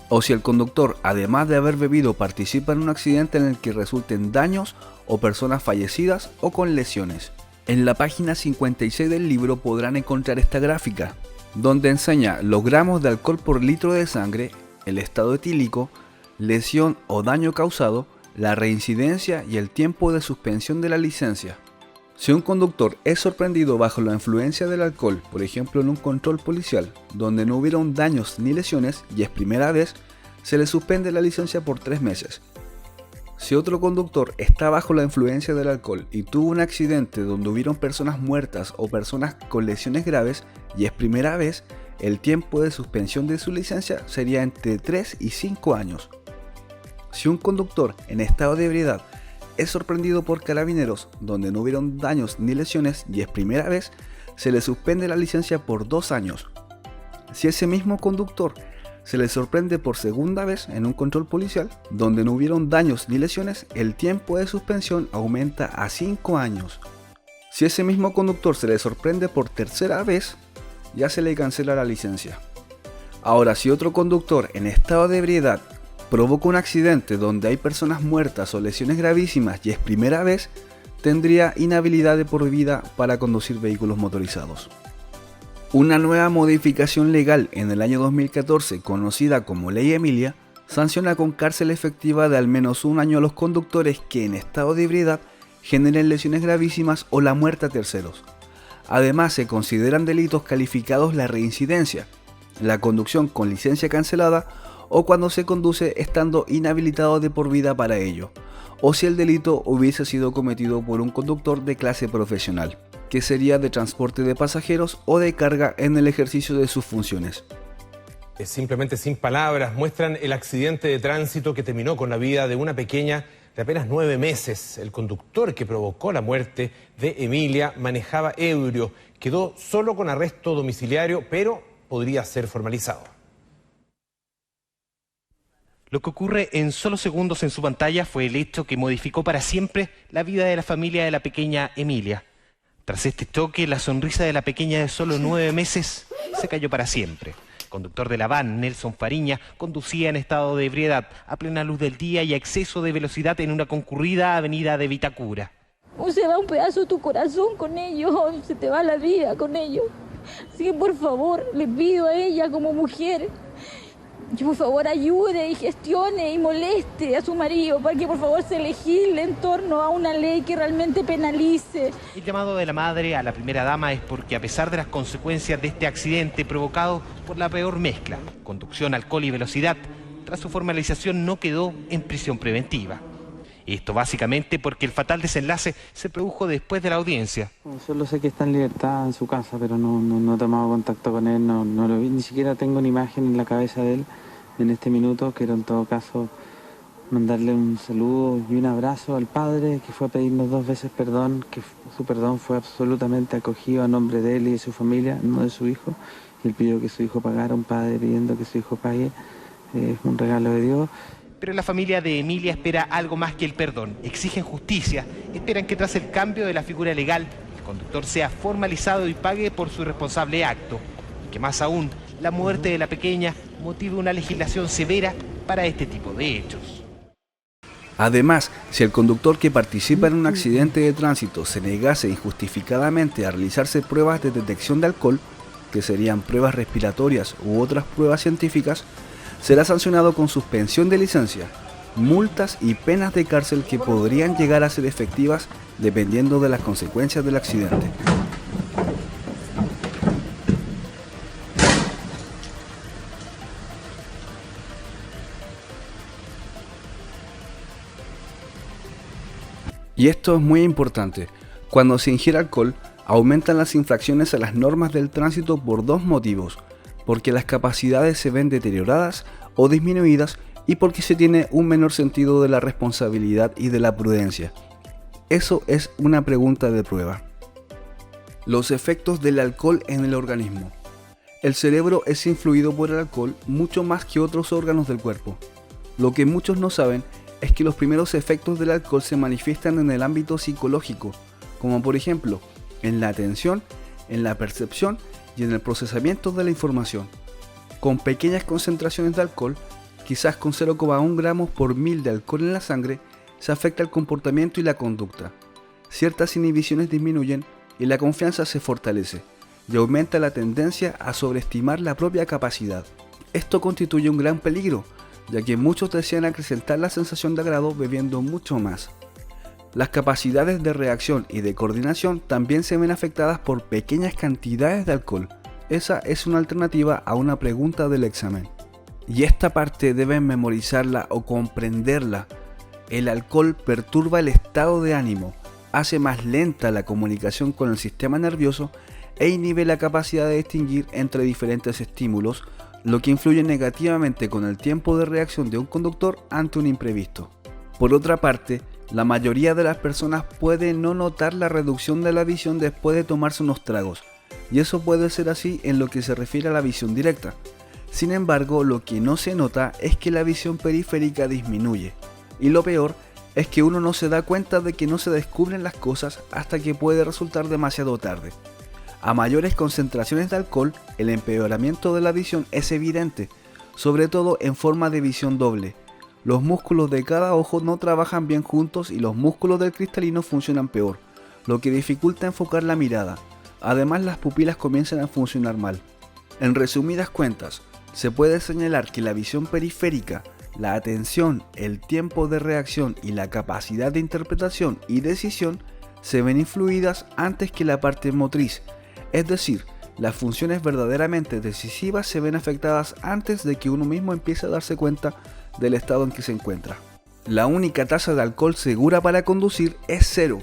o si el conductor, además de haber bebido, participa en un accidente en el que resulten daños o personas fallecidas o con lesiones. En la página 56 del libro podrán encontrar esta gráfica, donde enseña los gramos de alcohol por litro de sangre, el estado etílico, lesión o daño causado, la reincidencia y el tiempo de suspensión de la licencia. Si un conductor es sorprendido bajo la influencia del alcohol, por ejemplo en un control policial, donde no hubieron daños ni lesiones y es primera vez, se le suspende la licencia por 3 meses. Si otro conductor está bajo la influencia del alcohol y tuvo un accidente donde hubieron personas muertas o personas con lesiones graves y es primera vez, el tiempo de suspensión de su licencia sería entre 3 y 5 años. Si un conductor en estado de ebriedad es sorprendido por carabineros donde no hubieron daños ni lesiones y es primera vez, se le suspende la licencia por 2 años. Si ese mismo conductor se le sorprende por segunda vez en un control policial donde no hubieron daños ni lesiones, el tiempo de suspensión aumenta a 5 años. Si ese mismo conductor se le sorprende por tercera vez, ya se le cancela la licencia. Ahora, si otro conductor en estado de ebriedad provoca un accidente donde hay personas muertas o lesiones gravísimas y es primera vez, tendría inhabilidad de por vida para conducir vehículos motorizados. Una nueva modificación legal en el año 2014, conocida como Ley Emilia, sanciona con cárcel efectiva de al menos 1 año a los conductores que en estado de ebriedad generen lesiones gravísimas o la muerte a terceros. Además, se consideran delitos calificados la reincidencia, la conducción con licencia cancelada o cuando se conduce estando inhabilitado de por vida para ello, o si el delito hubiese sido cometido por un conductor de clase profesional, que sería de transporte de pasajeros o de carga en el ejercicio de sus funciones. Simplemente sin palabras, muestran el accidente de tránsito que terminó con la vida de una pequeña de apenas 9 meses. El conductor que provocó la muerte de Emilia manejaba ebrio, quedó solo con arresto domiciliario, pero podría ser formalizado. Lo que ocurre en solo segundos en su pantalla fue el hecho que modificó para siempre la vida de la familia de la pequeña Emilia. Tras este choque, la sonrisa de la pequeña de solo 9 meses se cayó para siempre. El conductor de la van, Nelson Fariña, conducía en estado de ebriedad, a plena luz del día y a exceso de velocidad en una concurrida avenida de Vitacura. Se va un pedazo de tu corazón con ellos, se te va la vida con ellos. Así que por favor, le pido a ella como mujer, que por favor ayude y gestione y moleste a su marido para que por favor se legisle en torno a una ley que realmente penalice. El llamado de la madre a la primera dama es porque a pesar de las consecuencias de este accidente provocado por la peor mezcla, conducción, alcohol y velocidad, tras su formalización no quedó en prisión preventiva. Esto básicamente porque el fatal desenlace se produjo después de la audiencia. Solo sé que está en libertad en su casa, pero no he tomado contacto con él, no lo vi, ni siquiera tengo una imagen en la cabeza de él en este minuto. Quiero en todo caso mandarle un saludo y un abrazo al padre que fue a pedirnos 2 veces perdón, que su perdón fue absolutamente acogido a nombre de él y de su familia, no de su hijo. Él pidió que su hijo pagara, un padre pidiendo que su hijo pague, es un regalo de Dios. Pero la familia de Emilia espera algo más que el perdón. Exigen justicia, esperan que tras el cambio de la figura legal, el conductor sea formalizado y pague por su irresponsable acto. Y que más aún, la muerte de la pequeña motive una legislación severa para este tipo de hechos. Además, si el conductor que participa en un accidente de tránsito se negase injustificadamente a realizarse pruebas de detección de alcohol, que serían pruebas respiratorias u otras pruebas científicas, será sancionado con suspensión de licencia, multas y penas de cárcel que podrían llegar a ser efectivas dependiendo de las consecuencias del accidente. Y esto es muy importante. Cuando se ingiere alcohol, aumentan las infracciones a las normas del tránsito por 2 motivos: porque las capacidades se ven deterioradas o disminuidas y porque se tiene un menor sentido de la responsabilidad y de la prudencia. Eso es una pregunta de prueba. Los efectos del alcohol en el organismo. El cerebro es influido por el alcohol mucho más que otros órganos del cuerpo. Lo que muchos no saben es que los primeros efectos del alcohol se manifiestan en el ámbito psicológico, como por ejemplo en la atención, en la percepción y en el procesamiento de la información. Con pequeñas concentraciones de alcohol, quizás con 0,1 gramos por mil de alcohol en la sangre, se afecta el comportamiento y la conducta. Ciertas inhibiciones disminuyen y la confianza se fortalece, y aumenta la tendencia a sobreestimar la propia capacidad. Esto constituye un gran peligro, ya que muchos desean acrecentar la sensación de agrado bebiendo mucho más. Las capacidades de reacción y de coordinación también se ven afectadas por pequeñas cantidades de alcohol. Esa es una alternativa a una pregunta del examen. Y esta parte deben memorizarla o comprenderla. El alcohol perturba el estado de ánimo, hace más lenta la comunicación con el sistema nervioso e inhibe la capacidad de distinguir entre diferentes estímulos, lo que influye negativamente con el tiempo de reacción de un conductor ante un imprevisto. Por otra parte, la mayoría de las personas puede no notar la reducción de la visión después de tomarse unos tragos, y eso puede ser así en lo que se refiere a la visión directa. Sin embargo, lo que no se nota es que la visión periférica disminuye, y lo peor es que uno no se da cuenta de que no se descubren las cosas hasta que puede resultar demasiado tarde. A mayores concentraciones de alcohol, el empeoramiento de la visión es evidente, sobre todo en forma de visión doble. Los músculos de cada ojo no trabajan bien juntos y los músculos del cristalino funcionan peor, lo que dificulta enfocar la mirada. Además, las pupilas comienzan a funcionar mal. En resumidas cuentas, se puede señalar que la visión periférica la atención, el tiempo de reacción y la capacidad de interpretación y decisión se ven influidas antes que la parte motriz, es decir, las funciones verdaderamente decisivas se ven afectadas antes de que uno mismo empiece a darse cuenta del estado en que se encuentra. La única tasa de alcohol segura para conducir es 0.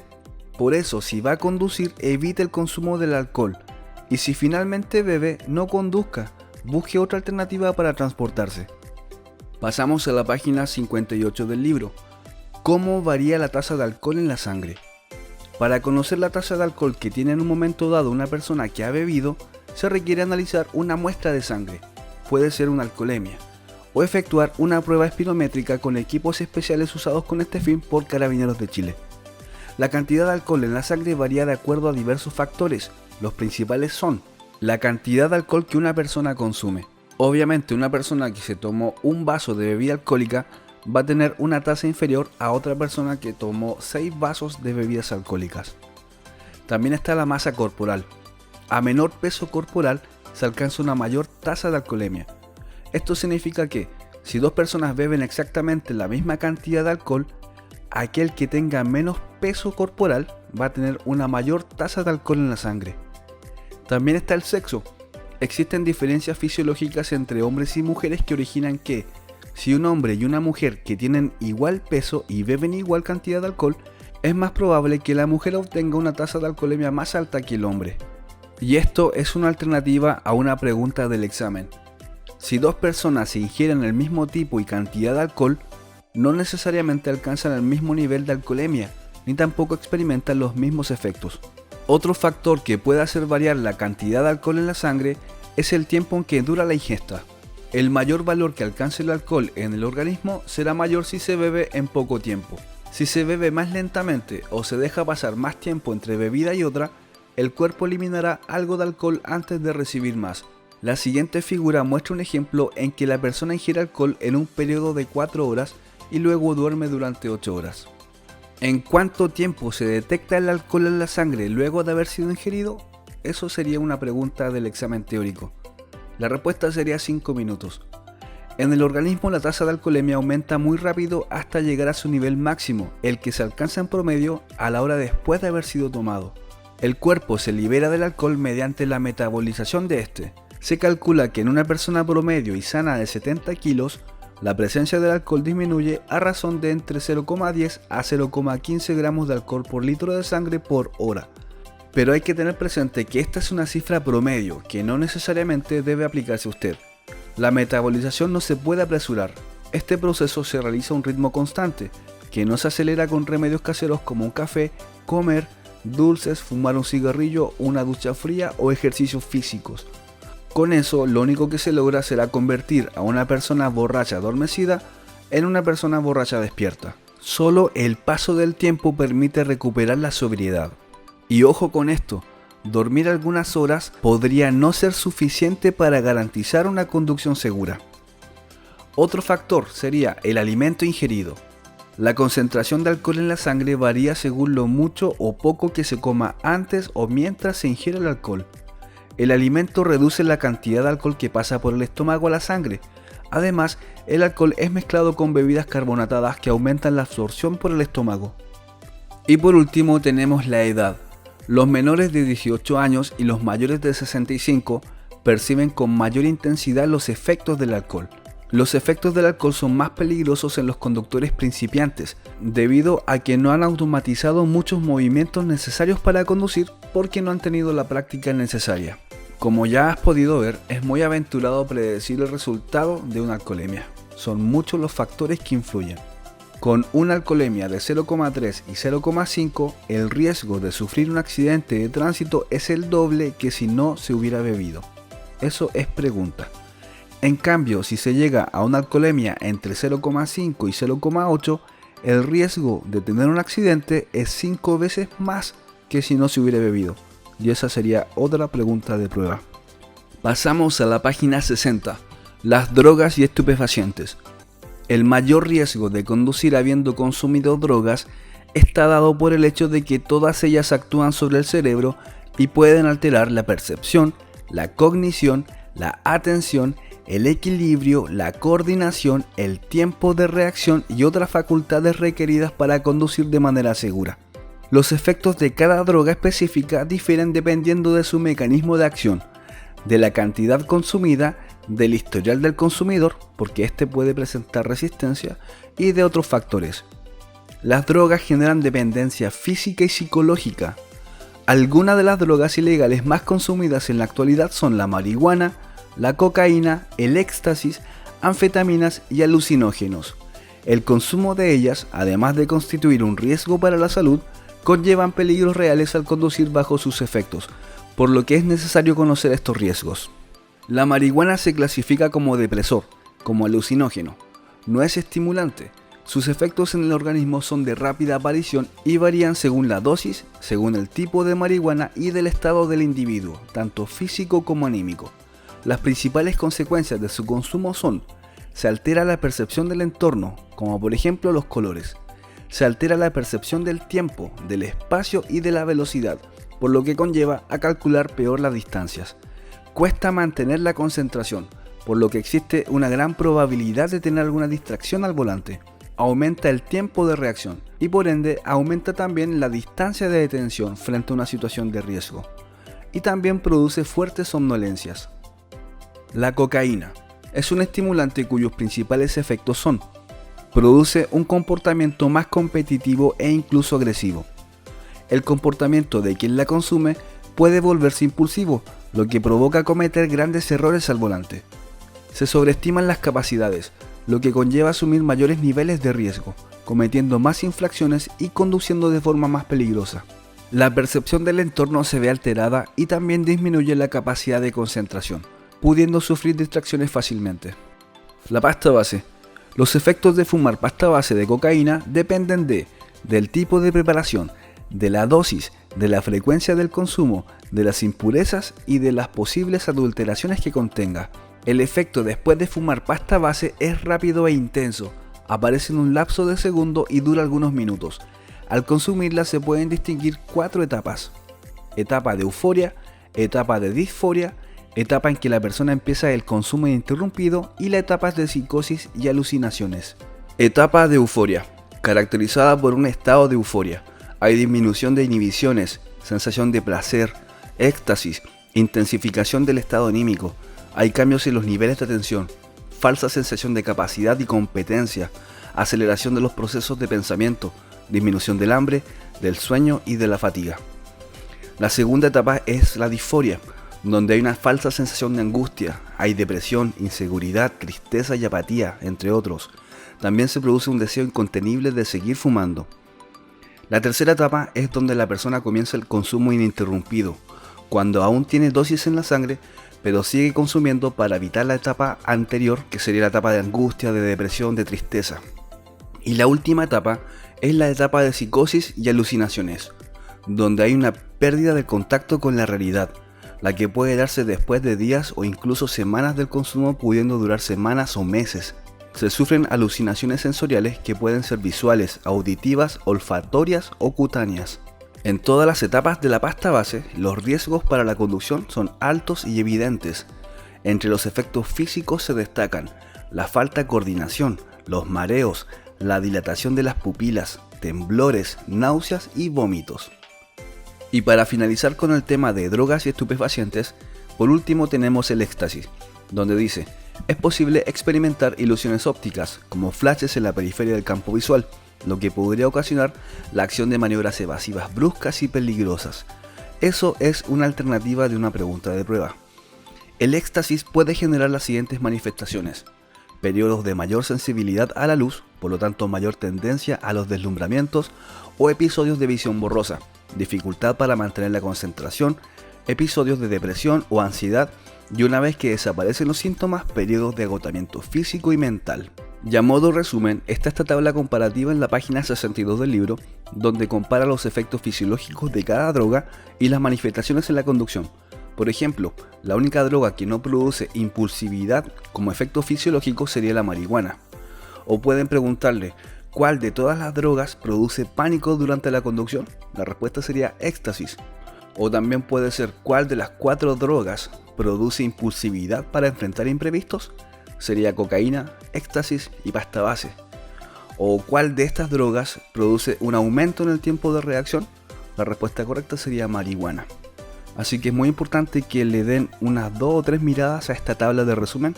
Por eso, si va a conducir, evite el consumo del alcohol. Y si finalmente bebe, no conduzca, busque otra alternativa para transportarse. Pasamos a la página 58 del libro. ¿Cómo varía la tasa de alcohol en la sangre? Para conocer la tasa de alcohol que tiene en un momento dado una persona que ha bebido, se requiere analizar una muestra de sangre, puede ser una alcoholemia, o efectuar una prueba espirométrica con equipos especiales usados con este fin por Carabineros de Chile. La cantidad de alcohol en la sangre varía de acuerdo a diversos factores. Los principales son la cantidad de alcohol que una persona consume. Obviamente una persona que se tomó un vaso de bebida alcohólica va a tener una tasa inferior a otra persona que tomó 6 vasos de bebidas alcohólicas. También está la masa corporal. A menor peso corporal se alcanza una mayor tasa de alcoholemia. Esto significa que si 2 personas beben exactamente la misma cantidad de alcohol, aquel que tenga menos peso corporal va a tener una mayor tasa de alcohol en la sangre. También está el sexo. Existen diferencias fisiológicas entre hombres y mujeres que originan que, si un hombre y una mujer que tienen igual peso y beben igual cantidad de alcohol, es más probable que la mujer obtenga una tasa de alcoholemia más alta que el hombre. Y esto es una alternativa a una pregunta del examen. Si 2 personas se ingieren el mismo tipo y cantidad de alcohol, no necesariamente alcanzan el mismo nivel de alcoholemia, ni tampoco experimentan los mismos efectos. Otro factor que puede hacer variar la cantidad de alcohol en la sangre es el tiempo en que dura la ingesta. El mayor valor que alcance el alcohol en el organismo será mayor si se bebe en poco tiempo. Si se bebe más lentamente o se deja pasar más tiempo entre bebida y otra, el cuerpo eliminará algo de alcohol antes de recibir más. La siguiente figura muestra un ejemplo en que la persona ingiere alcohol en un periodo de 4 horas y luego duerme durante 8 horas. ¿En cuánto tiempo se detecta el alcohol en la sangre luego de haber sido ingerido? Eso sería una pregunta del examen teórico. La respuesta sería 5 minutos. En el organismo la tasa de alcoholemia aumenta muy rápido hasta llegar a su nivel máximo, el que se alcanza en promedio a la hora después de haber sido tomado. El cuerpo se libera del alcohol mediante la metabolización de este. Se calcula que en una persona promedio y sana de 70 kilos, la presencia del alcohol disminuye a razón de entre 0,10 a 0,15 gramos de alcohol por litro de sangre por hora. Pero hay que tener presente que esta es una cifra promedio que no necesariamente debe aplicarse a usted. La metabolización no se puede apresurar. Este proceso se realiza a un ritmo constante, que no se acelera con remedios caseros como un café, comer, dulces, fumar un cigarrillo, una ducha fría o ejercicios físicos. Con eso, lo único que se logra será convertir a una persona borracha adormecida en una persona borracha despierta. Solo el paso del tiempo permite recuperar la sobriedad. Y ojo con esto, dormir algunas horas podría no ser suficiente para garantizar una conducción segura. Otro factor sería el alimento ingerido. La concentración de alcohol en la sangre varía según lo mucho o poco que se coma antes o mientras se ingiere el alcohol. El alimento reduce la cantidad de alcohol que pasa por el estómago a la sangre. Además, el alcohol es mezclado con bebidas carbonatadas que aumentan la absorción por el estómago. Y por último tenemos la edad. Los menores de 18 años y los mayores de 65 perciben con mayor intensidad los efectos del alcohol. Los efectos del alcohol son más peligrosos en los conductores principiantes, debido a que no han automatizado muchos movimientos necesarios para conducir porque no han tenido la práctica necesaria. Como ya has podido ver, es muy aventurado predecir el resultado de una alcoholemia. Son muchos los factores que influyen. Con una alcoholemia de 0,3 y 0,5, el riesgo de sufrir un accidente de tránsito es el doble que si no se hubiera bebido. Eso es pregunta. En cambio, si se llega a una alcoholemia entre 0,5 y 0,8, el riesgo de tener un accidente es 5 veces más que si no se hubiera bebido. Y esa sería otra pregunta de prueba. Pasamos a la página 60. Las drogas y estupefacientes. El mayor riesgo de conducir habiendo consumido drogas está dado por el hecho de que todas ellas actúan sobre el cerebro y pueden alterar la percepción, la cognición, la atención, el equilibrio, la coordinación, el tiempo de reacción y otras facultades requeridas para conducir de manera segura. Los efectos de cada droga específica difieren dependiendo de su mecanismo de acción, de la cantidad consumida, del historial del consumidor, porque éste puede presentar resistencia, y de otros factores. Las drogas generan dependencia física y psicológica. Algunas de las drogas ilegales más consumidas en la actualidad son la marihuana, la cocaína, el éxtasis, anfetaminas y alucinógenos. El consumo de ellas, además de constituir un riesgo para la salud, conllevan peligros reales al conducir bajo sus efectos, por lo que es necesario conocer estos riesgos. La marihuana se clasifica como depresor, como alucinógeno. No es estimulante. Sus efectos en el organismo son de rápida aparición y varían según la dosis, según el tipo de marihuana y del estado del individuo, tanto físico como anímico. Las principales consecuencias de su consumo son: se altera la percepción del entorno, como por ejemplo los colores. Se altera la percepción del tiempo, del espacio y de la velocidad, por lo que conlleva a calcular peor las distancias. Cuesta mantener la concentración, por lo que existe una gran probabilidad de tener alguna distracción al volante. Aumenta el tiempo de reacción y por ende aumenta también la distancia de detención frente a una situación de riesgo. Y también produce fuertes somnolencias. La cocaína es un estimulante cuyos principales efectos son: produce un comportamiento más competitivo e incluso agresivo. El comportamiento de quien la consume puede volverse impulsivo, lo que provoca cometer grandes errores al volante. Se sobreestiman las capacidades, lo que conlleva asumir mayores niveles de riesgo, cometiendo más infracciones y conduciendo de forma más peligrosa. La percepción del entorno se ve alterada y también disminuye la capacidad de concentración, pudiendo sufrir distracciones fácilmente. La pasta base. Los efectos de fumar pasta base de cocaína dependen del tipo de preparación, de la dosis, de la frecuencia del consumo, de las impurezas y de las posibles adulteraciones que contenga. El efecto después de fumar pasta base es rápido e intenso, aparece en un lapso de segundo y dura algunos minutos. Al consumirla se pueden distinguir 4 etapas: etapa de euforia, etapa de disforia, etapa en que la persona empieza el consumo ininterrumpido y la etapa de psicosis y alucinaciones. Etapa de euforia, caracterizada por un estado de euforia. Hay disminución de inhibiciones, sensación de placer, éxtasis, intensificación del estado anímico. Hay cambios en los niveles de atención, falsa sensación de capacidad y competencia, aceleración de los procesos de pensamiento, disminución del hambre, del sueño y de la fatiga. La segunda etapa es la disforia, donde hay una falsa sensación de angustia, hay depresión, inseguridad, tristeza y apatía, entre otros. También se produce un deseo incontenible de seguir fumando. La tercera etapa es donde la persona comienza el consumo ininterrumpido, cuando aún tiene dosis en la sangre, pero sigue consumiendo para evitar la etapa anterior, que sería la etapa de angustia, de depresión, de tristeza. Y la última etapa es la etapa de psicosis y alucinaciones, donde hay una pérdida del contacto con la realidad, la que puede darse después de días o incluso semanas del consumo, pudiendo durar semanas o meses. Se sufren alucinaciones sensoriales que pueden ser visuales, auditivas, olfatorias o cutáneas. En todas las etapas de la pasta base, los riesgos para la conducción son altos y evidentes. Entre los efectos físicos se destacan la falta de coordinación, los mareos, la dilatación de las pupilas, temblores, náuseas y vómitos. Y para finalizar con el tema de drogas y estupefacientes, por último tenemos el éxtasis, donde dice: es posible experimentar ilusiones ópticas, como flashes en la periferia del campo visual, lo que podría ocasionar la acción de maniobras evasivas bruscas y peligrosas. Eso es una alternativa de una pregunta de prueba. El éxtasis puede generar las siguientes manifestaciones: periodos de mayor sensibilidad a la luz, por lo tanto mayor tendencia a los deslumbramientos, o episodios de visión borrosa, dificultad para mantener la concentración, episodios de depresión o ansiedad, y una vez que desaparecen los síntomas, periodos de agotamiento físico y mental. Y a modo resumen, está esta tabla comparativa en la página 62 del libro, donde compara los efectos fisiológicos de cada droga y las manifestaciones en la conducción. Por ejemplo, la única droga que no produce impulsividad como efecto fisiológico sería la marihuana. O pueden preguntarle: ¿cuál de todas las drogas produce pánico durante la conducción? La respuesta sería éxtasis. O también puede ser cuál de las 4 drogas produce impulsividad para enfrentar imprevistos. Sería cocaína, éxtasis y pasta base. O cuál de estas drogas produce un aumento en el tiempo de reacción. La respuesta correcta sería marihuana. Así que es muy importante que le den unas 2 o 3 miradas a esta tabla de resumen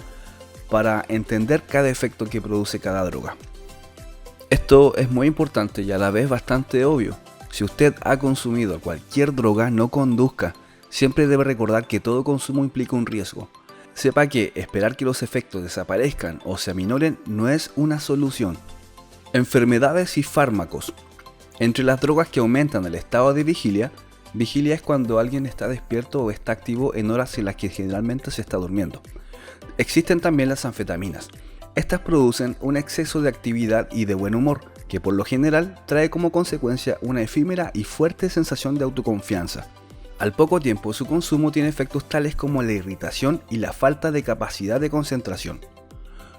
para entender cada efecto que produce cada droga. Esto es muy importante y a la vez bastante obvio. Si usted ha consumido cualquier droga, no conduzca. Siempre debe recordar que todo consumo implica un riesgo. Sepa que esperar que los efectos desaparezcan o se aminoren no es una solución. Enfermedades y fármacos. Entre las drogas que aumentan el estado de vigilia es cuando alguien está despierto o está activo en horas en las que generalmente se está durmiendo. Existen también las anfetaminas. Estas producen un exceso de actividad y de buen humor, que por lo general trae como consecuencia una efímera y fuerte sensación de autoconfianza. Al poco tiempo, su consumo tiene efectos tales como la irritación y la falta de capacidad de concentración.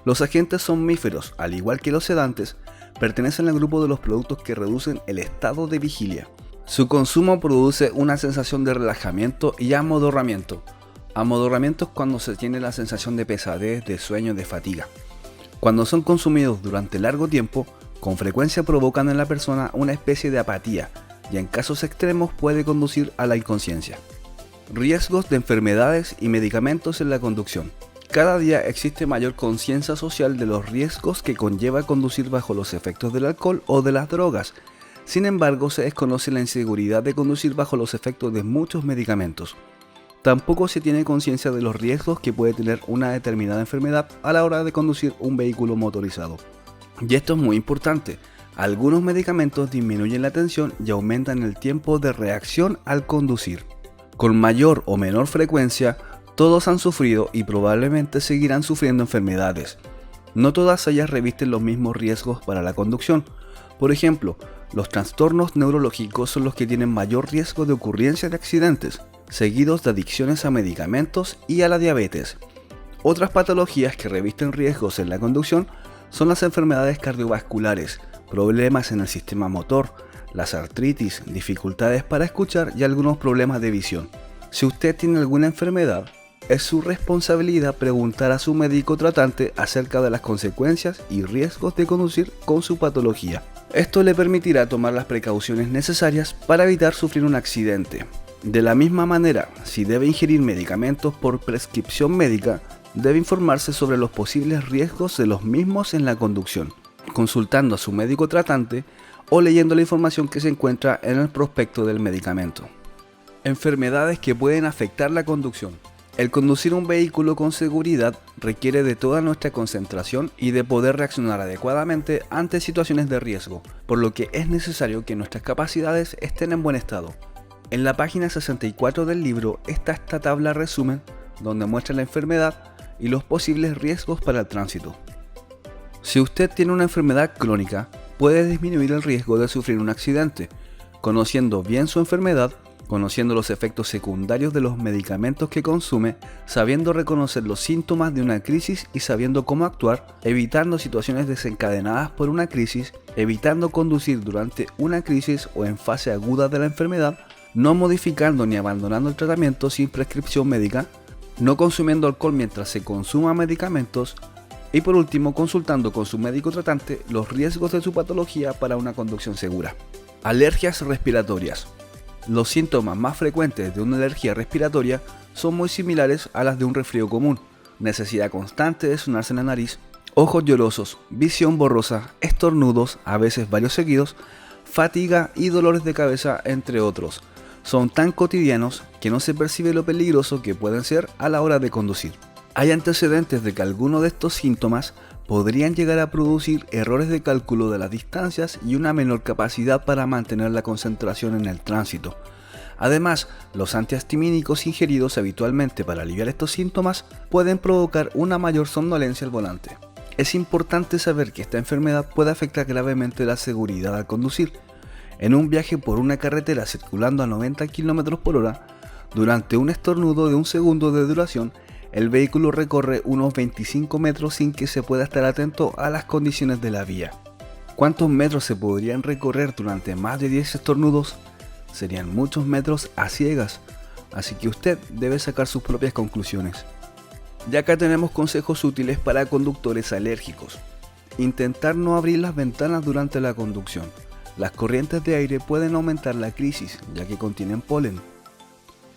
Los agentes somníferos, al igual que los sedantes, pertenecen al grupo de los productos que reducen el estado de vigilia. Su consumo produce una sensación de relajamiento y amodorramiento. Amodorramiento es cuando se tiene la sensación de pesadez, de sueño, de fatiga. Cuando son consumidos durante largo tiempo, con frecuencia provocan en la persona una especie de apatía y en casos extremos puede conducir a la inconsciencia. Riesgos de enfermedades y medicamentos en la conducción. Cada día existe mayor conciencia social de los riesgos que conlleva conducir bajo los efectos del alcohol o de las drogas. Sin embargo, se desconoce la inseguridad de conducir bajo los efectos de muchos medicamentos. Tampoco se tiene conciencia de los riesgos que puede tener una determinada enfermedad a la hora de conducir un vehículo motorizado. Y esto es muy importante. Algunos medicamentos disminuyen la tensión y aumentan el tiempo de reacción al conducir. Con mayor o menor frecuencia, todos han sufrido y probablemente seguirán sufriendo enfermedades. No todas ellas revisten los mismos riesgos para la conducción. Por ejemplo, los trastornos neurológicos son los que tienen mayor riesgo de ocurrencia de accidentes, seguidos de adicciones a medicamentos y a la diabetes. Otras patologías que revisten riesgos en la conducción son las enfermedades cardiovasculares, problemas en el sistema motor, las artritis, dificultades para escuchar y algunos problemas de visión. Si usted tiene alguna enfermedad, es su responsabilidad preguntar a su médico tratante acerca de las consecuencias y riesgos de conducir con su patología. Esto le permitirá tomar las precauciones necesarias para evitar sufrir un accidente. De la misma manera, si debe ingerir medicamentos por prescripción médica, debe informarse sobre los posibles riesgos de los mismos en la conducción, consultando a su médico tratante o leyendo la información que se encuentra en el prospecto del medicamento. Enfermedades que pueden afectar la conducción. El conducir un vehículo con seguridad requiere de toda nuestra concentración y de poder reaccionar adecuadamente ante situaciones de riesgo, por lo que es necesario que nuestras capacidades estén en buen estado. En la página 64 del libro está esta tabla resumen donde muestra la enfermedad y los posibles riesgos para el tránsito. Si usted tiene una enfermedad crónica, puede disminuir el riesgo de sufrir un accidente, conociendo bien su enfermedad, conociendo los efectos secundarios de los medicamentos que consume, sabiendo reconocer los síntomas de una crisis y sabiendo cómo actuar, evitando situaciones desencadenadas por una crisis, evitando conducir durante una crisis o en fase aguda de la enfermedad, no modificando ni abandonando el tratamiento sin prescripción médica, no consumiendo alcohol mientras se consuma medicamentos y por último consultando con su médico tratante los riesgos de su patología para una conducción segura. Alergias respiratorias. Los síntomas más frecuentes de una alergia respiratoria son muy similares a las de un resfrío común: necesidad constante de sonarse en la nariz, ojos llorosos, visión borrosa, estornudos, a veces varios seguidos, fatiga y dolores de cabeza, entre otros. Son tan cotidianos que no se percibe lo peligroso que pueden ser a la hora de conducir. Hay antecedentes de que algunos de estos síntomas podrían llegar a producir errores de cálculo de las distancias y una menor capacidad para mantener la concentración en el tránsito. Además, los antihistamínicos ingeridos habitualmente para aliviar estos síntomas pueden provocar una mayor somnolencia al volante. Es importante saber que esta enfermedad puede afectar gravemente la seguridad al conducir. En un viaje por una carretera circulando a 90 km por hora, durante un estornudo de un segundo de duración, el vehículo recorre unos 25 metros sin que se pueda estar atento a las condiciones de la vía. ¿Cuántos metros se podrían recorrer durante más de 10 estornudos? serían muchos metros a ciegas, así que usted debe sacar sus propias conclusiones. Ya acá tenemos consejos útiles para conductores alérgicos. Intentar no abrir las ventanas durante la conducción. Las corrientes de aire pueden aumentar la crisis, ya que contienen polen.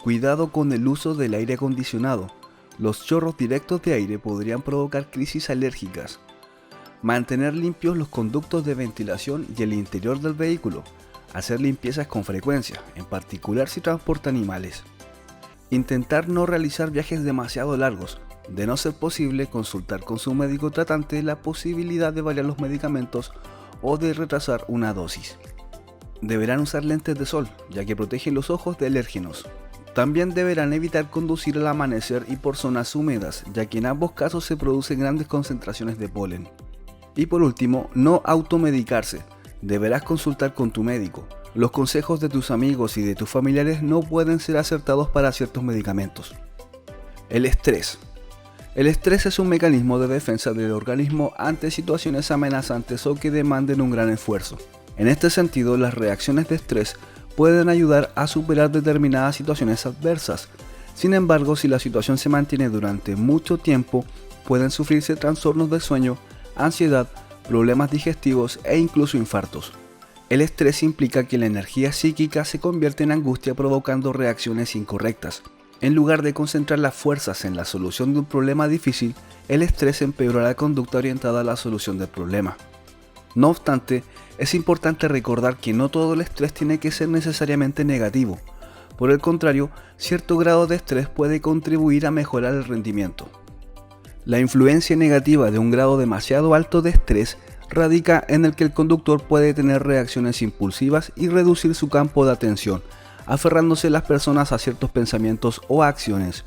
Cuidado con el uso del aire acondicionado. Los chorros directos de aire podrían provocar crisis alérgicas. Mantener limpios los conductos de ventilación y el interior del vehículo. Hacer limpiezas con frecuencia, en particular si transporta animales. Intentar no realizar viajes demasiado largos. De no ser posible, consultar con su médico tratante la posibilidad de variar los medicamentos o de retrasar una dosis. Deberán usar lentes de sol, ya que protegen los ojos de alérgenos. También deberán evitar conducir al amanecer y por zonas húmedas, ya que en ambos casos se producen grandes concentraciones de polen. Y por último, no automedicarse. Deberás consultar con tu médico. Los consejos de tus amigos y de tus familiares no pueden ser acertados para ciertos medicamentos. El estrés. El estrés es un mecanismo de defensa del organismo ante situaciones amenazantes o que demanden un gran esfuerzo. En este sentido, las reacciones de estrés pueden ayudar a superar determinadas situaciones adversas. Sin embargo, si la situación se mantiene durante mucho tiempo, pueden sufrirse trastornos del sueño, ansiedad, problemas digestivos e incluso infartos. El estrés implica que la energía psíquica se convierte en angustia provocando reacciones incorrectas. En lugar de concentrar las fuerzas en la solución de un problema difícil, el estrés empeora la conducta orientada a la solución del problema. No obstante, es importante recordar que no todo el estrés tiene que ser necesariamente negativo. Por el contrario, cierto grado de estrés puede contribuir a mejorar el rendimiento. La influencia negativa de un grado demasiado alto de estrés radica en el que el conductor puede tener reacciones impulsivas y reducir su campo de atención, aferrándose las personas a ciertos pensamientos o acciones.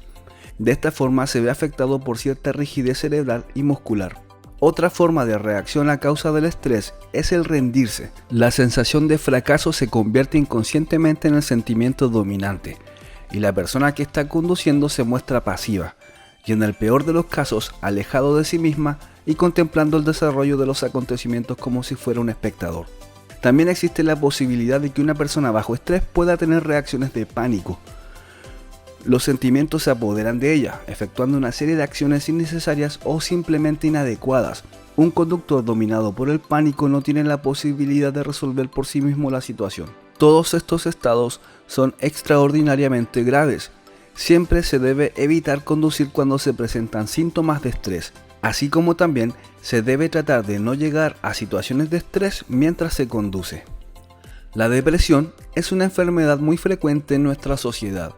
De esta forma se ve afectado por cierta rigidez cerebral y muscular. Otra forma de reacción a causa del estrés es el rendirse. La sensación de fracaso se convierte inconscientemente en el sentimiento dominante, y la persona que está conduciendo se muestra pasiva, y en el peor de los casos alejado de sí misma y contemplando el desarrollo de los acontecimientos como si fuera un espectador. También existe la posibilidad de que una persona bajo estrés pueda tener reacciones de pánico. Los sentimientos se apoderan de ella, efectuando una serie de acciones innecesarias o simplemente inadecuadas. Un conductor dominado por el pánico no tiene la posibilidad de resolver por sí mismo la situación. Todos estos estados son extraordinariamente graves. Siempre se debe evitar conducir cuando se presentan síntomas de estrés, así como también se debe tratar de no llegar a situaciones de estrés mientras se conduce. La depresión es una enfermedad muy frecuente en nuestra sociedad.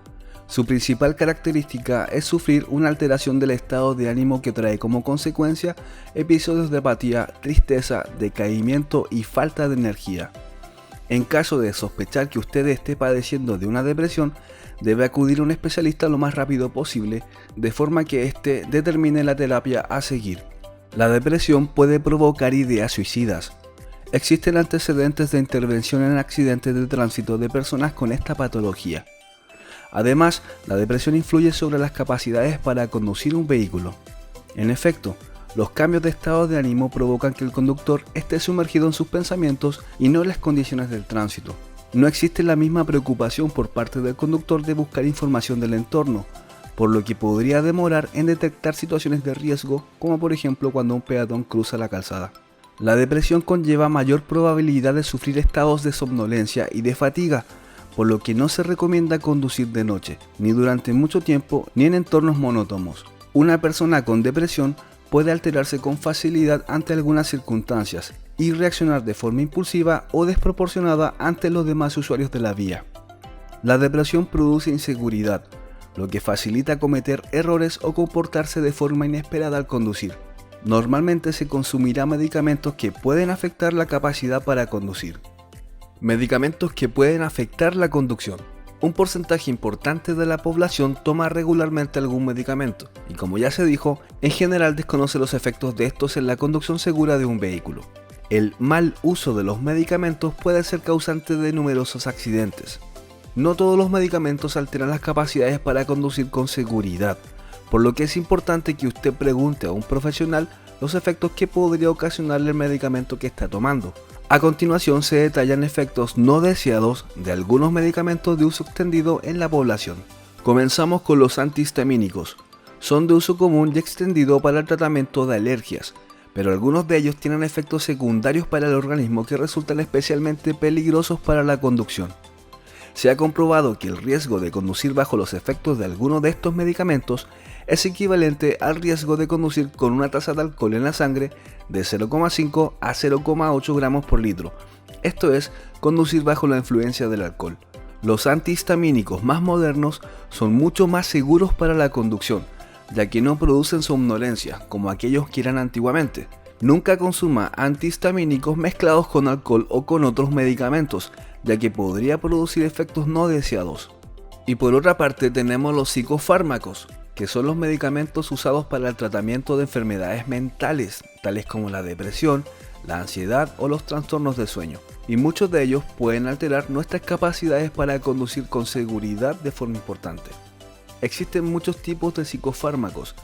Su principal característica es sufrir una alteración del estado de ánimo que trae como consecuencia episodios de apatía, tristeza, decaimiento y falta de energía. En caso de sospechar que usted esté padeciendo de una depresión, debe acudir a un especialista lo más rápido posible, de forma que éste determine la terapia a seguir. La depresión puede provocar ideas suicidas. Existen antecedentes de intervención en accidentes de tránsito de personas con esta patología. Además, la depresión influye sobre las capacidades para conducir un vehículo. En efecto, los cambios de estado de ánimo provocan que el conductor esté sumergido en sus pensamientos y no en las condiciones del tránsito. No existe la misma preocupación por parte del conductor de buscar información del entorno, por lo que podría demorar en detectar situaciones de riesgo, como por ejemplo cuando un peatón cruza la calzada. La depresión conlleva mayor probabilidad de sufrir estados de somnolencia y de fatiga, por lo que no se recomienda conducir de noche, ni durante mucho tiempo, ni en entornos monótonos. Una persona con depresión puede alterarse con facilidad ante algunas circunstancias y reaccionar de forma impulsiva o desproporcionada ante los demás usuarios de la vía. La depresión produce inseguridad, lo que facilita cometer errores o comportarse de forma inesperada al conducir. Normalmente se consumirá medicamentos que pueden afectar la capacidad para conducir. Medicamentos que pueden afectar la conducción. Un porcentaje importante de la población toma regularmente algún medicamento, y como ya se dijo, en general desconoce los efectos de estos en la conducción segura de un vehículo. El mal uso de los medicamentos puede ser causante de numerosos accidentes. No todos los medicamentos alteran las capacidades para conducir con seguridad, por lo que es importante que usted pregunte a un profesional los efectos que podría ocasionarle el medicamento que está tomando. A continuación se detallan efectos no deseados de algunos medicamentos de uso extendido en la población. Comenzamos con los antihistamínicos. Son de uso común y extendido para el tratamiento de alergias, pero algunos de ellos tienen efectos secundarios para el organismo que resultan especialmente peligrosos para la conducción. Se ha comprobado que el riesgo de conducir bajo los efectos de alguno de estos medicamentos es equivalente al riesgo de conducir con una tasa de alcohol en la sangre de 0,5 a 0,8 gramos por litro, esto es, conducir bajo la influencia del alcohol. Los antihistamínicos más modernos son mucho más seguros para la conducción, ya que no producen somnolencia como aquellos que eran antiguamente. Nunca consuma antihistamínicos mezclados con alcohol o con otros medicamentos, ya que podría producir efectos no deseados. Y por otra parte tenemos los psicofármacos, que son los medicamentos usados para el tratamiento de enfermedades mentales, tales como la depresión, la ansiedad o los trastornos de sueño. Y muchos de ellos pueden alterar nuestras capacidades para conducir con seguridad de forma importante. Existen muchos tipos de psicofármacos,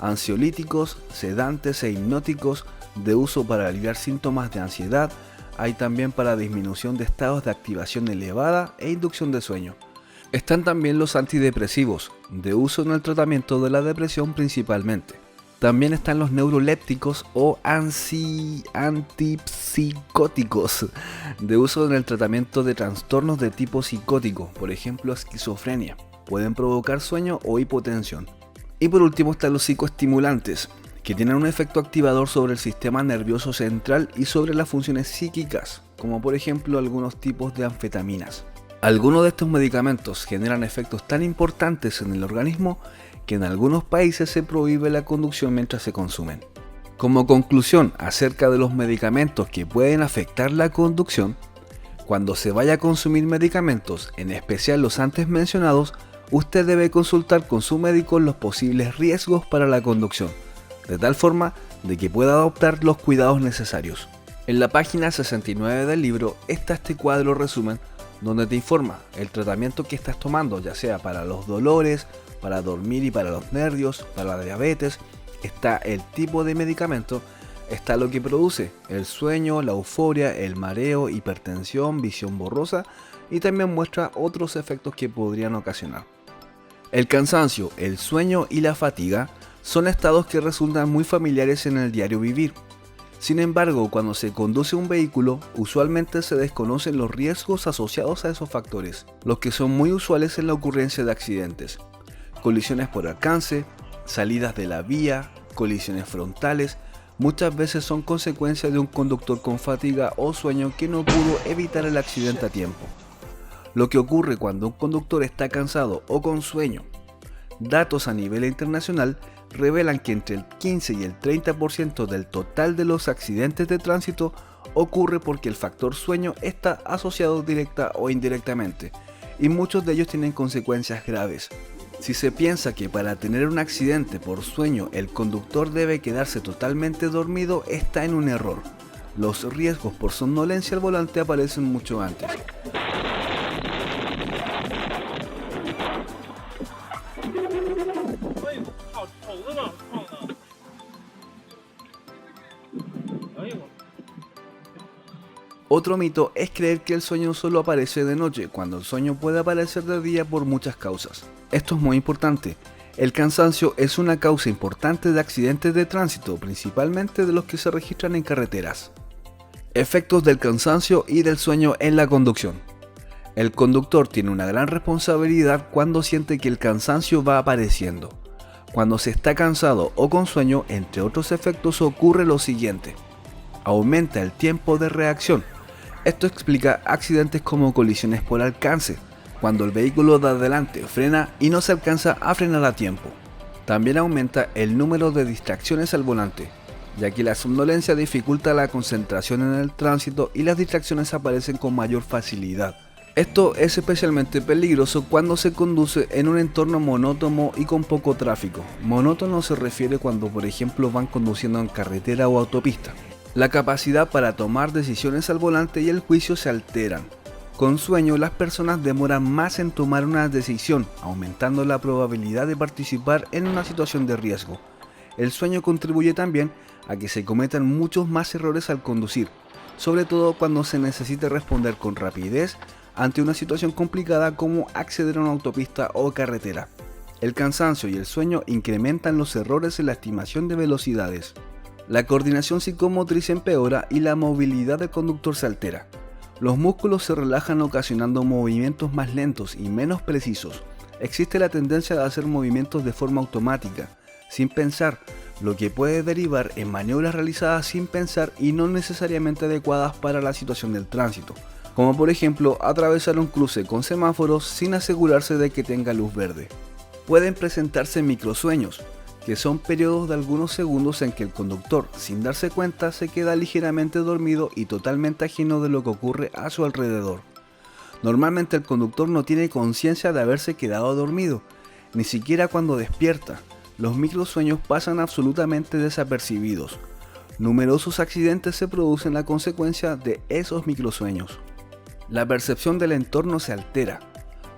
ansiolíticos, sedantes e hipnóticos, de uso para aliviar síntomas de ansiedad. Hay también para disminución de estados de activación elevada e inducción de sueño. Están también los antidepresivos, de uso en el tratamiento de la depresión principalmente. También están los neurolépticos o antipsicóticos, de uso en el tratamiento de trastornos de tipo psicótico, por ejemplo esquizofrenia. Pueden provocar sueño o hipotensión. Y por último están los psicoestimulantes, que tienen un efecto activador sobre el sistema nervioso central y sobre las funciones psíquicas, como por ejemplo algunos tipos de anfetaminas. Algunos de estos medicamentos generan efectos tan importantes en el organismo que en algunos países se prohíbe la conducción mientras se consumen. Como conclusión acerca de los medicamentos que pueden afectar la conducción, cuando se vaya a consumir medicamentos, en especial los antes mencionados, usted debe consultar con su médico los posibles riesgos para la conducción, de tal forma de que pueda adoptar los cuidados necesarios. En la página 69 del libro está este cuadro resumen donde te informa el tratamiento que estás tomando, ya sea para los dolores, para dormir y para los nervios, para la diabetes. Está el tipo de medicamento, está lo que produce, el sueño, la euforia, el mareo, hipertensión, visión borrosa, y también muestra otros efectos que podrían ocasionar. El cansancio, el sueño y la fatiga son estados que resultan muy familiares en el diario vivir. Sin embargo, cuando se conduce un vehículo, usualmente se desconocen los riesgos asociados a esos factores, los que son muy usuales en la ocurrencia de accidentes. Colisiones por alcance, salidas de la vía, colisiones frontales, muchas veces son consecuencia de un conductor con fatiga o sueño que no pudo evitar el accidente a tiempo. Lo que ocurre cuando un conductor está cansado o con sueño. Datos a nivel internacional revelan que entre el 15 y el 30% del total de los accidentes de tránsito ocurre porque el factor sueño está asociado directa o indirectamente, y muchos de ellos tienen consecuencias graves. Si se piensa que para tener un accidente por sueño el conductor debe quedarse totalmente dormido, está en un error. Los riesgos por somnolencia al volante aparecen mucho antes. Otro mito es creer que el sueño solo aparece de noche, cuando el sueño puede aparecer de día por muchas causas. Esto es muy importante. El cansancio es una causa importante de accidentes de tránsito, principalmente de los que se registran en carreteras. Efectos del cansancio y del sueño en la conducción. El conductor tiene una gran responsabilidad cuando siente que el cansancio va apareciendo. Cuando se está cansado o con sueño, entre otros efectos, ocurre lo siguiente. Aumenta el tiempo de reacción. Esto explica accidentes como colisiones por alcance, cuando el vehículo de adelante frena y no se alcanza a frenar a tiempo. También aumenta el número de distracciones al volante, ya que la somnolencia dificulta la concentración en el tránsito y las distracciones aparecen con mayor facilidad. Esto es especialmente peligroso cuando se conduce en un entorno monótono y con poco tráfico. Monótono se refiere cuando, por ejemplo, van conduciendo en carretera o autopista. La capacidad para tomar decisiones al volante y el juicio se alteran. Con sueño, las personas demoran más en tomar una decisión, aumentando la probabilidad de participar en una situación de riesgo. El sueño contribuye también a que se cometan muchos más errores al conducir, sobre todo cuando se necesite responder con rapidez ante una situación complicada como acceder a una autopista o carretera. El cansancio y el sueño incrementan los errores en la estimación de velocidades. La coordinación psicomotriz empeora y la movilidad del conductor se altera. Los músculos se relajan ocasionando movimientos más lentos y menos precisos. Existe la tendencia de hacer movimientos de forma automática, sin pensar, lo que puede derivar en maniobras realizadas sin pensar y no necesariamente adecuadas para la situación del tránsito, como por ejemplo atravesar un cruce con semáforos sin asegurarse de que tenga luz verde. Pueden presentarse microsueños, que son periodos de algunos segundos en que el conductor, sin darse cuenta, se queda ligeramente dormido y totalmente ajeno de lo que ocurre a su alrededor. Normalmente el conductor no tiene conciencia de haberse quedado dormido, ni siquiera cuando despierta. Los microsueños pasan absolutamente desapercibidos. Numerosos accidentes se producen a consecuencia de esos microsueños. La percepción del entorno se altera.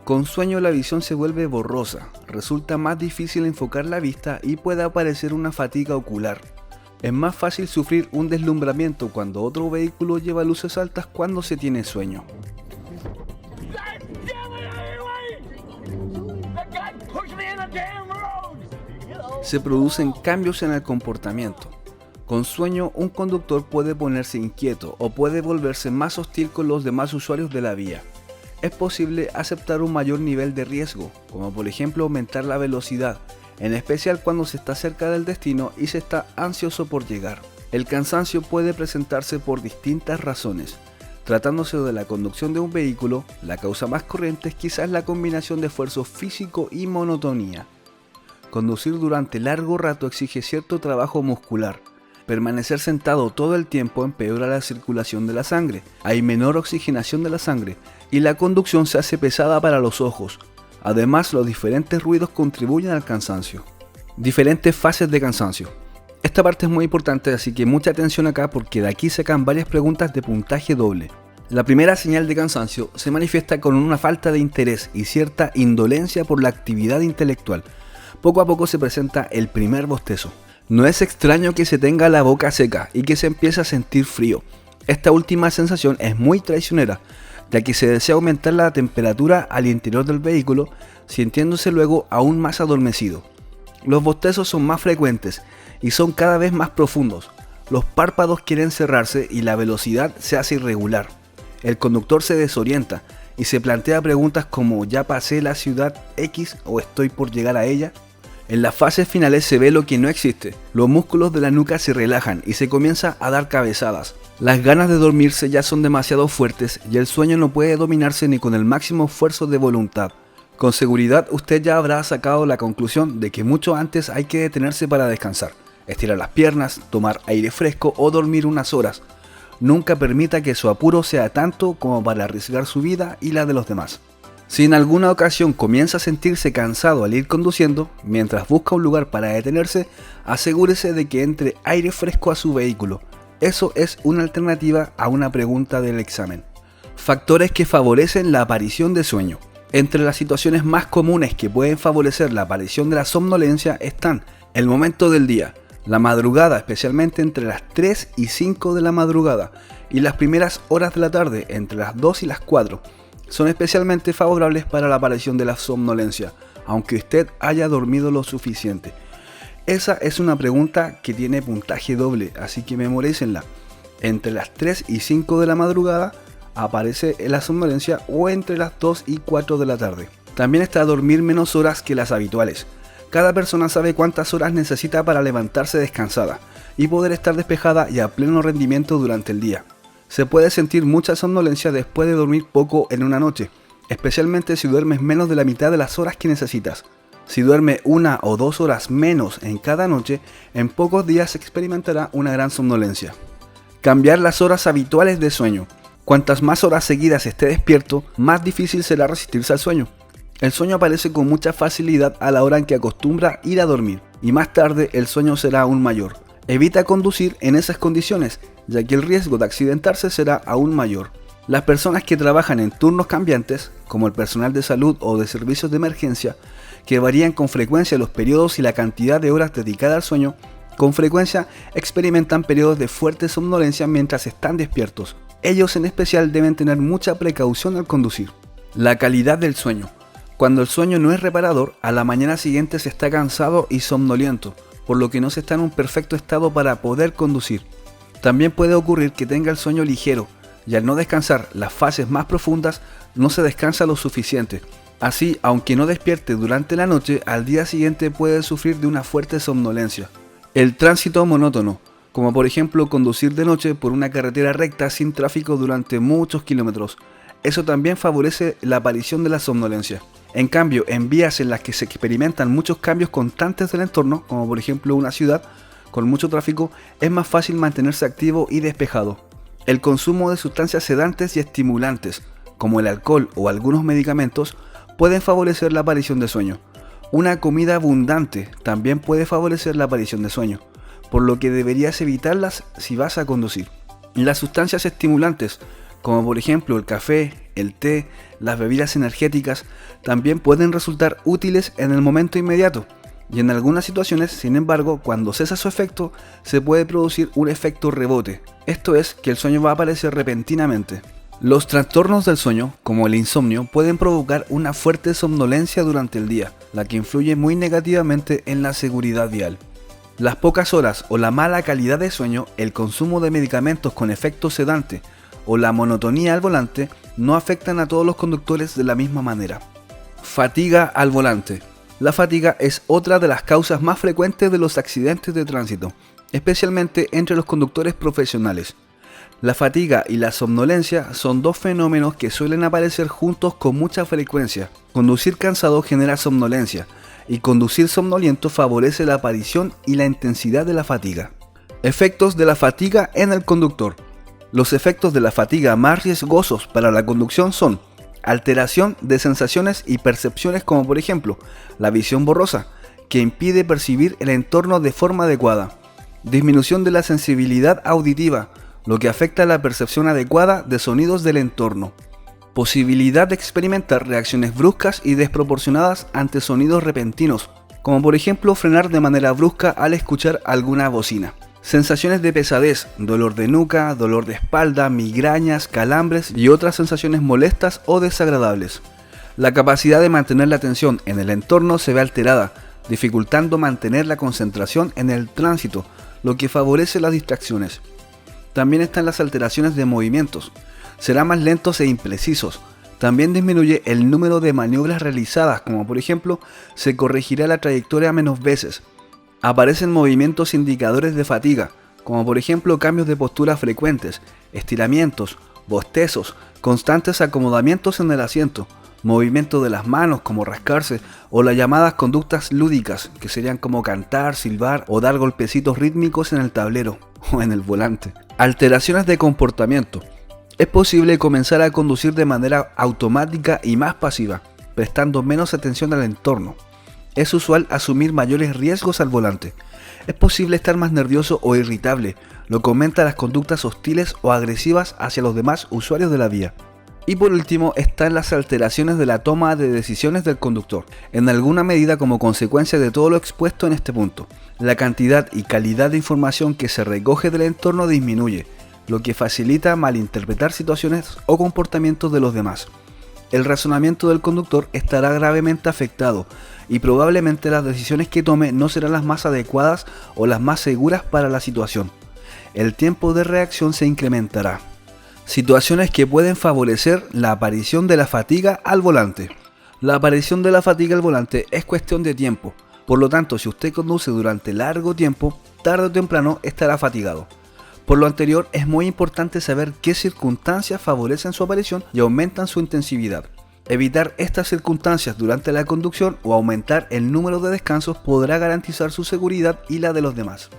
Con sueño la visión se vuelve borrosa, resulta más difícil enfocar la vista y puede aparecer una fatiga ocular. Es más fácil sufrir un deslumbramiento cuando otro vehículo lleva luces altas cuando se tiene sueño. Se producen cambios en el comportamiento. Con sueño, un conductor puede ponerse inquieto o puede volverse más hostil con los demás usuarios de la vía. Es posible aceptar un mayor nivel de riesgo, como por ejemplo aumentar la velocidad, en especial cuando se está cerca del destino y se está ansioso por llegar. El cansancio puede presentarse por distintas razones. Tratándose de la conducción de un vehículo, la causa más corriente es quizás la combinación de esfuerzo físico y monotonía. Conducir durante largo rato exige cierto trabajo muscular. Permanecer sentado todo el tiempo empeora la circulación de la sangre, hay menor oxigenación de la sangre y la conducción se hace pesada para los ojos. Además, los diferentes ruidos contribuyen al cansancio. Diferentes fases de cansancio. Esta parte es muy importante, así que mucha atención acá porque de aquí sacan varias preguntas de puntaje doble. La primera señal de cansancio se manifiesta con una falta de interés y cierta indolencia por la actividad intelectual. Poco a poco se presenta el primer bostezo. No es extraño que se tenga la boca seca y que se empiece a sentir frío. Esta última sensación es muy traicionera, ya que se desea aumentar la temperatura al interior del vehículo, sintiéndose luego aún más adormecido. Los bostezos son más frecuentes y son cada vez más profundos. Los párpados quieren cerrarse y la velocidad se hace irregular. El conductor se desorienta y se plantea preguntas como ¿ya pasé la ciudad X o estoy por llegar a ella? En las fases finales se ve lo que no existe. Los músculos de la nuca se relajan y se comienza a dar cabezadas. Las ganas de dormirse ya son demasiado fuertes y el sueño no puede dominarse ni con el máximo esfuerzo de voluntad. Con seguridad usted ya habrá sacado la conclusión de que mucho antes hay que detenerse para descansar, estirar las piernas, tomar aire fresco o dormir unas horas. Nunca permita que su apuro sea tanto como para arriesgar su vida y la de los demás. Si en alguna ocasión comienza a sentirse cansado al ir conduciendo, mientras busca un lugar para detenerse, asegúrese de que entre aire fresco a su vehículo. Eso es una alternativa a una pregunta del examen. Factores que favorecen la aparición de sueño. Entre las situaciones más comunes que pueden favorecer la aparición de la somnolencia están el momento del día, la madrugada, especialmente entre las 3 y 5 de la madrugada, y las primeras horas de la tarde, entre las 2 y las 4. Son especialmente favorables para la aparición de la somnolencia, aunque usted haya dormido lo suficiente. Esa es una pregunta que tiene puntaje doble, así que memorícenla. Entre las 3 y 5 de la madrugada aparece la somnolencia o entre las 2 y 4 de la tarde. También está dormir menos horas que las habituales. Cada persona sabe cuántas horas necesita para levantarse descansada y poder estar despejada y a pleno rendimiento durante el día. Se puede sentir mucha somnolencia después de dormir poco en una noche, especialmente si duermes menos de la mitad de las horas que necesitas. Si duerme 1 o 2 horas menos en cada noche, en pocos días experimentará una gran somnolencia. Cambiar las horas habituales de sueño. Cuantas más horas seguidas esté despierto, más difícil será resistirse al sueño. El sueño aparece con mucha facilidad a la hora en que acostumbra ir a dormir, y más tarde el sueño será aún mayor. Evita conducir en esas condiciones, ya que el riesgo de accidentarse será aún mayor. Las personas que trabajan en turnos cambiantes, como el personal de salud o de servicios de emergencia, que varían con frecuencia los periodos y la cantidad de horas dedicadas al sueño, Con frecuencia experimentan periodos de fuerte somnolencia mientras están despiertos. Ellos en especial deben tener mucha precaución al conducir. La calidad del sueño. Cuando el sueño no es reparador, a la mañana siguiente se está cansado y somnoliento, por lo que no se está en un perfecto estado para poder conducir. También puede ocurrir que tenga el sueño ligero, y al no descansar las fases más profundas, no se descansa lo suficiente. Así, aunque no despierte durante la noche, al día siguiente puede sufrir de una fuerte somnolencia. El tránsito monótono, como por ejemplo conducir de noche por una carretera recta sin tráfico durante muchos kilómetros. Eso también favorece la aparición de la somnolencia. En cambio, en vías en las que se experimentan muchos cambios constantes del entorno, como por ejemplo una ciudad con mucho tráfico, es más fácil mantenerse activo y despejado. El consumo de sustancias sedantes y estimulantes, como el alcohol o algunos medicamentos, pueden favorecer la aparición de sueño. Una comida abundante también puede favorecer la aparición de sueño, por lo que deberías evitarlas si vas a conducir. Las sustancias estimulantes, como por ejemplo el café, el té, las bebidas energéticas, también pueden resultar útiles en el momento inmediato, y en algunas situaciones, sin embargo, cuando cesa su efecto, se puede producir un efecto rebote, esto es, que el sueño va a aparecer repentinamente. Los trastornos del sueño, como el insomnio, pueden provocar una fuerte somnolencia durante el día, la que influye muy negativamente en la seguridad vial. Las pocas horas o la mala calidad de sueño, el consumo de medicamentos con efecto sedante o la monotonía al volante no afectan a todos los conductores de la misma manera. Fatiga al volante. La fatiga es otra de las causas más frecuentes de los accidentes de tránsito, especialmente entre los conductores profesionales. La fatiga y la somnolencia son dos fenómenos que suelen aparecer juntos con mucha frecuencia. Conducir cansado genera somnolencia y conducir somnoliento favorece la aparición y la intensidad de la fatiga. Efectos de la fatiga en el conductor. Los efectos de la fatiga más riesgosos para la conducción son alteración de sensaciones y percepciones, como por ejemplo la visión borrosa, que impide percibir el entorno de forma adecuada, disminución de la sensibilidad auditiva, lo que afecta la percepción adecuada de sonidos del entorno, posibilidad de experimentar reacciones bruscas y desproporcionadas ante sonidos repentinos, como por ejemplo frenar de manera brusca al escuchar alguna bocina. Sensaciones de pesadez, dolor de nuca, dolor de espalda, migrañas, calambres y otras sensaciones molestas o desagradables. La capacidad de mantener la atención en el entorno se ve alterada, dificultando mantener la concentración en el tránsito, lo que favorece las distracciones. También están las alteraciones de movimientos. Serán más lentos e imprecisos. También disminuye el número de maniobras realizadas, como por ejemplo, se corregirá la trayectoria menos veces. Aparecen movimientos indicadores de fatiga, como por ejemplo cambios de postura frecuentes, estiramientos, bostezos, constantes acomodamientos en el asiento, movimiento de las manos como rascarse o las llamadas conductas lúdicas, que serían como cantar, silbar o dar golpecitos rítmicos en el tablero o en el volante. Alteraciones de comportamiento. Es posible comenzar a conducir de manera automática y más pasiva, prestando menos atención al entorno. Es usual asumir mayores riesgos al volante. Es posible estar más nervioso o irritable, lo que aumenta las conductas hostiles o agresivas hacia los demás usuarios de la vía. Y por último están las alteraciones de la toma de decisiones del conductor, en alguna medida como consecuencia de todo lo expuesto en este punto. La cantidad y calidad de información que se recoge del entorno disminuye, lo que facilita malinterpretar situaciones o comportamientos de los demás. El razonamiento del conductor estará gravemente afectado y probablemente las decisiones que tome no serán las más adecuadas o las más seguras para la situación. El tiempo de reacción se incrementará. Situaciones que pueden favorecer la aparición de la fatiga al volante. La aparición de la fatiga al volante es cuestión de tiempo, por lo tanto, si usted conduce durante largo tiempo, tarde o temprano estará fatigado. Por lo anterior, es muy importante saber qué circunstancias favorecen su aparición y aumentan su intensividad. Evitar estas circunstancias durante la conducción o aumentar el número de descansos podrá garantizar su seguridad y la de los demás.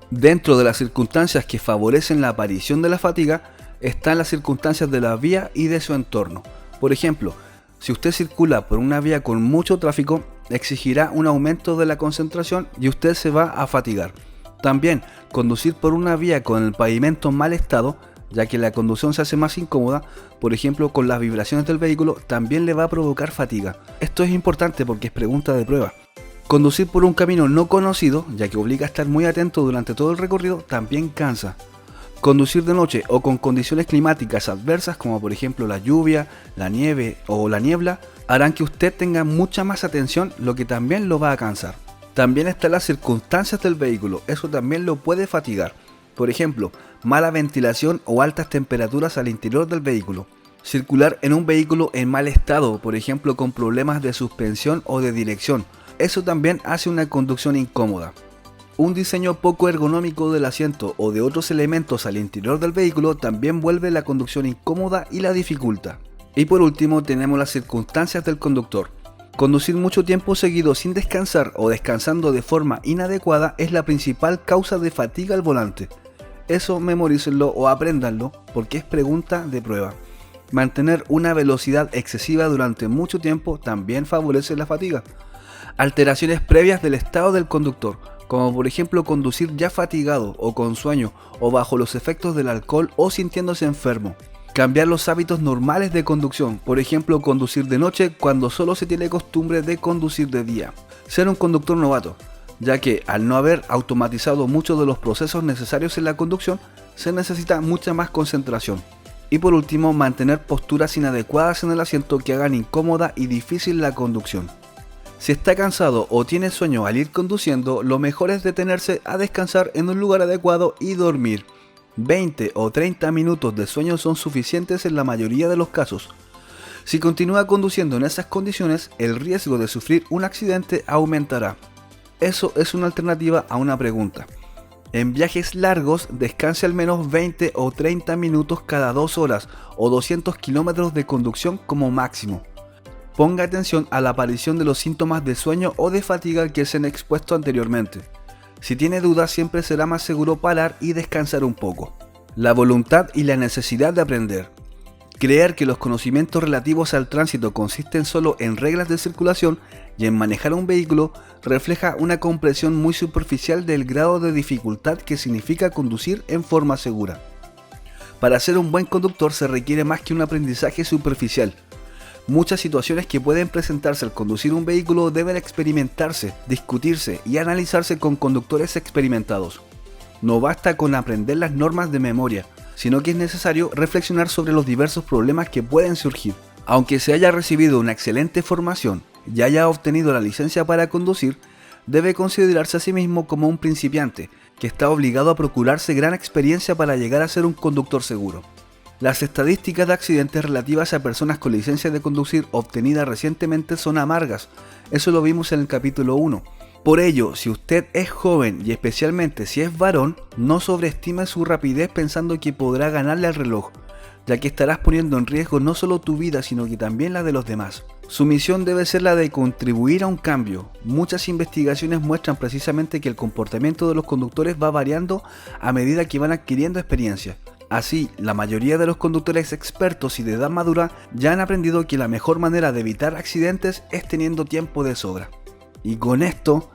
Dentro de las circunstancias que favorecen la aparición de la fatiga, están las circunstancias de la vía y de su entorno. Por ejemplo, si usted circula por una vía con mucho tráfico, exigirá un aumento de la concentración y usted se va a fatigar. También, conducir por una vía con el pavimento en mal estado, ya que la conducción se hace más incómoda, por ejemplo con las vibraciones del vehículo, también le va a provocar fatiga. Esto es importante porque es pregunta de prueba. Conducir por un camino no conocido, ya que obliga a estar muy atento durante todo el recorrido, también cansa. Conducir de noche o con condiciones climáticas adversas, como por ejemplo la lluvia, la nieve o la niebla, harán que usted tenga mucha más atención, lo que también lo va a cansar. También están las circunstancias del vehículo, eso también lo puede fatigar. Por ejemplo, mala ventilación o altas temperaturas al interior del vehículo. Circular en un vehículo en mal estado, por ejemplo con problemas de suspensión o de dirección, eso también hace una conducción incómoda. Un diseño poco ergonómico del asiento o de otros elementos al interior del vehículo también vuelve la conducción incómoda y la dificulta. Y por último tenemos las circunstancias del conductor. Conducir mucho tiempo seguido sin descansar o descansando de forma inadecuada es la principal causa de fatiga al volante. Eso memorícenlo o apréndanlo porque es pregunta de prueba. Mantener una velocidad excesiva durante mucho tiempo también favorece la fatiga. Alteraciones previas del estado del conductor, como por ejemplo conducir ya fatigado o con sueño o bajo los efectos del alcohol o sintiéndose enfermo. Cambiar los hábitos normales de conducción, por ejemplo conducir de noche cuando solo se tiene costumbre de conducir de día. Ser un conductor novato, ya que al no haber automatizado muchos de los procesos necesarios en la conducción, se necesita mucha más concentración. Y por último, mantener posturas inadecuadas en el asiento que hagan incómoda y difícil la conducción. Si está cansado o tiene sueño al ir conduciendo, lo mejor es detenerse a descansar en un lugar adecuado y dormir. 20 o 30 minutos de sueño son suficientes en la mayoría de los casos. Si continúa conduciendo en esas condiciones, el riesgo de sufrir un accidente aumentará. Eso es una alternativa a una pregunta. En viajes largos, descanse al menos 20 o 30 minutos cada 2 horas o 200 kilómetros de conducción como máximo. Ponga atención a la aparición de los síntomas de sueño o de fatiga que se han expuesto anteriormente. Si tiene dudas, siempre será más seguro parar y descansar un poco. La voluntad y la necesidad de aprender. Creer que los conocimientos relativos al tránsito consisten solo en reglas de circulación y en manejar un vehículo refleja una comprensión muy superficial del grado de dificultad que significa conducir en forma segura. Para ser un buen conductor se requiere más que un aprendizaje superficial. Muchas situaciones que pueden presentarse al conducir un vehículo deben experimentarse, discutirse y analizarse con conductores experimentados. No basta con aprender las normas de memoria, sino que es necesario reflexionar sobre los diversos problemas que pueden surgir. Aunque se haya recibido una excelente formación y haya obtenido la licencia para conducir, debe considerarse a sí mismo como un principiante, que está obligado a procurarse gran experiencia para llegar a ser un conductor seguro. Las estadísticas de accidentes relativas a personas con licencia de conducir obtenidas recientemente son amargas, eso lo vimos en el capítulo 1. Por ello, si usted es joven y especialmente si es varón, no sobreestime su rapidez pensando que podrá ganarle al reloj, ya que estarás poniendo en riesgo no solo tu vida sino que también la de los demás. Su misión debe ser la de contribuir a un cambio. Muchas investigaciones muestran precisamente que el comportamiento de los conductores va variando a medida que van adquiriendo experiencia. Así, la mayoría de los conductores expertos y de edad madura ya han aprendido que la mejor manera de evitar accidentes es teniendo tiempo de sobra. Y con esto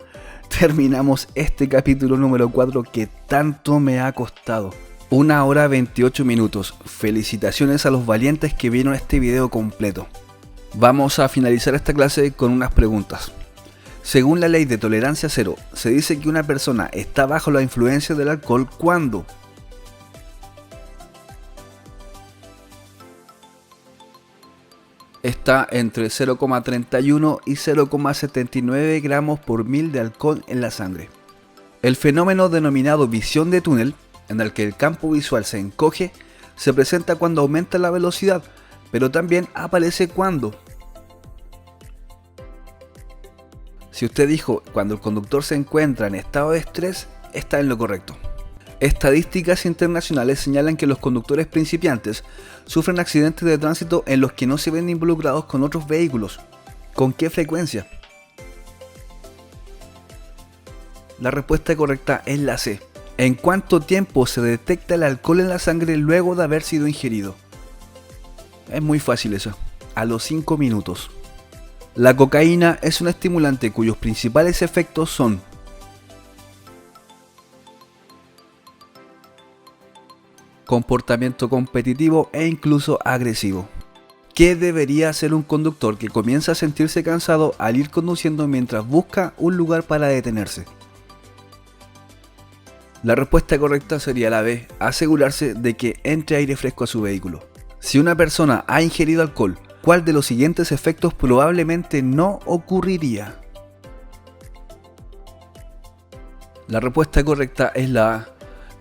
terminamos este capítulo número 4 que tanto me ha costado. 1 hora 28 minutos. Felicitaciones a los valientes que vieron este video completo. Vamos a finalizar esta clase con unas preguntas. Según la ley de tolerancia cero, se dice que una persona está bajo la influencia del alcohol cuando está entre 0,31 y 0,79 gramos por mil de alcohol en la sangre. El fenómeno denominado visión de túnel, en el que el campo visual se encoge, se presenta cuando aumenta la velocidad, pero también aparece cuando. Si usted dijo cuando el conductor se encuentra en estado de estrés, está en lo correcto. Estadísticas internacionales señalan que los conductores principiantes sufren accidentes de tránsito en los que no se ven involucrados con otros vehículos. ¿Con qué frecuencia? La respuesta correcta es la C. ¿En cuánto tiempo se detecta el alcohol en la sangre luego de haber sido ingerido? Es muy fácil eso. A los 5 minutos. La cocaína es un estimulante cuyos principales efectos son comportamiento competitivo e incluso agresivo. ¿Qué debería hacer un conductor que comienza a sentirse cansado al ir conduciendo mientras busca un lugar para detenerse? La respuesta correcta sería la B, asegurarse de que entre aire fresco a su vehículo. Si una persona ha ingerido alcohol, ¿cuál de los siguientes efectos probablemente no ocurriría? La respuesta correcta es la A.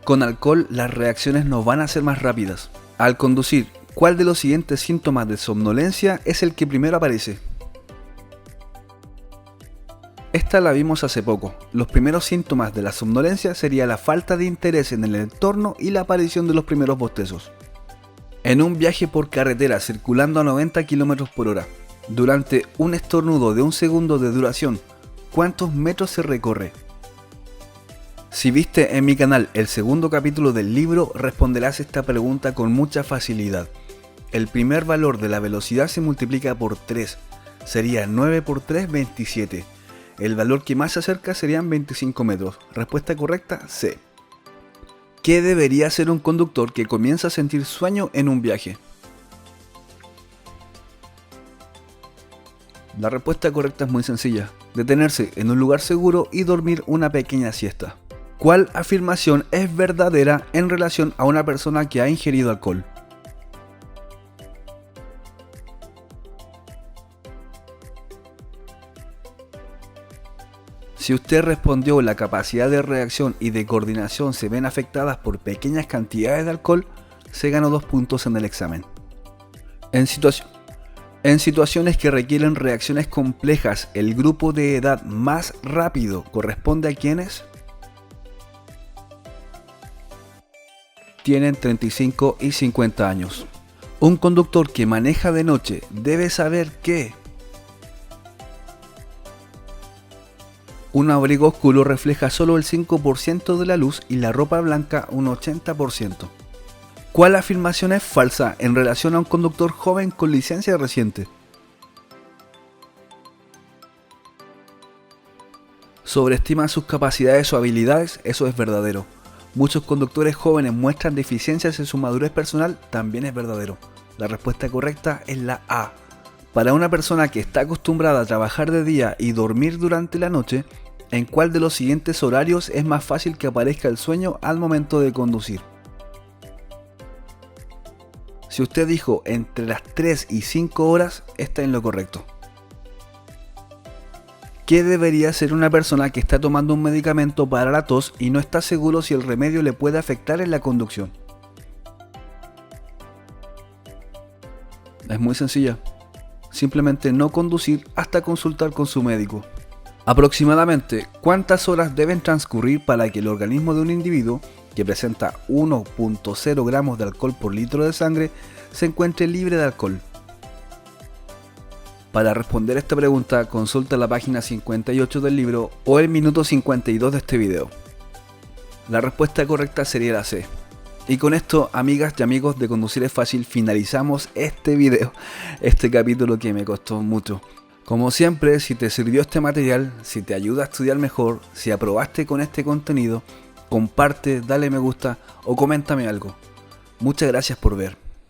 Con alcohol las reacciones no van a ser más rápidas. Al conducir, ¿cuál de los siguientes síntomas de somnolencia es el que primero aparece? Esta la vimos hace poco. Los primeros síntomas de la somnolencia sería la falta de interés en el entorno y la aparición de los primeros bostezos. En un viaje por carretera circulando a 90 km por hora, durante un estornudo de 1 segundo de duración, ¿cuántos metros se recorre? Si viste en mi canal el segundo capítulo del libro, responderás esta pregunta con mucha facilidad. El primer valor de la velocidad se multiplica por 3, sería 9 por 3, 27. El valor que más se acerca serían 25 metros. Respuesta correcta, C. ¿Qué debería hacer un conductor que comienza a sentir sueño en un viaje? La respuesta correcta es muy sencilla. Detenerse en un lugar seguro y dormir una pequeña siesta. ¿Cuál afirmación es verdadera en relación a una persona que ha ingerido alcohol? Si usted respondió la capacidad de reacción y de coordinación se ven afectadas por pequeñas cantidades de alcohol, se ganó 2 puntos en el examen. En situaciones que requieren reacciones complejas, el grupo de edad más rápido corresponde a quienes tienen 35 y 50 años. Un conductor que maneja de noche debe saber que un abrigo oscuro refleja solo el 5% de la luz y la ropa blanca un 80%. ¿Cuál afirmación es falsa en relación a un conductor joven con licencia reciente? ¿Sobreestima sus capacidades o habilidades? Eso es verdadero. Muchos conductores jóvenes muestran deficiencias en su madurez personal, también es verdadero. La respuesta correcta es la A. Para una persona que está acostumbrada a trabajar de día y dormir durante la noche, ¿en cuál de los siguientes horarios es más fácil que aparezca el sueño al momento de conducir? Si usted dijo entre las 3 y 5 horas, está en lo correcto. ¿Qué debería hacer una persona que está tomando un medicamento para la tos y no está seguro si el remedio le puede afectar en la conducción? Es muy sencilla. Simplemente no conducir hasta consultar con su médico. Aproximadamente, ¿cuántas horas deben transcurrir para que el organismo de un individuo que presenta 1.0 gramos de alcohol por litro de sangre se encuentre libre de alcohol? Para responder esta pregunta, consulta la página 58 del libro o el minuto 52 de este video. La respuesta correcta sería la C. Y con esto, amigas y amigos de Conducir es Fácil, finalizamos este video, este capítulo que me costó mucho. Como siempre, si te sirvió este material, si te ayuda a estudiar mejor, si aprobaste con este contenido, comparte, dale me gusta o coméntame algo. Muchas gracias por ver.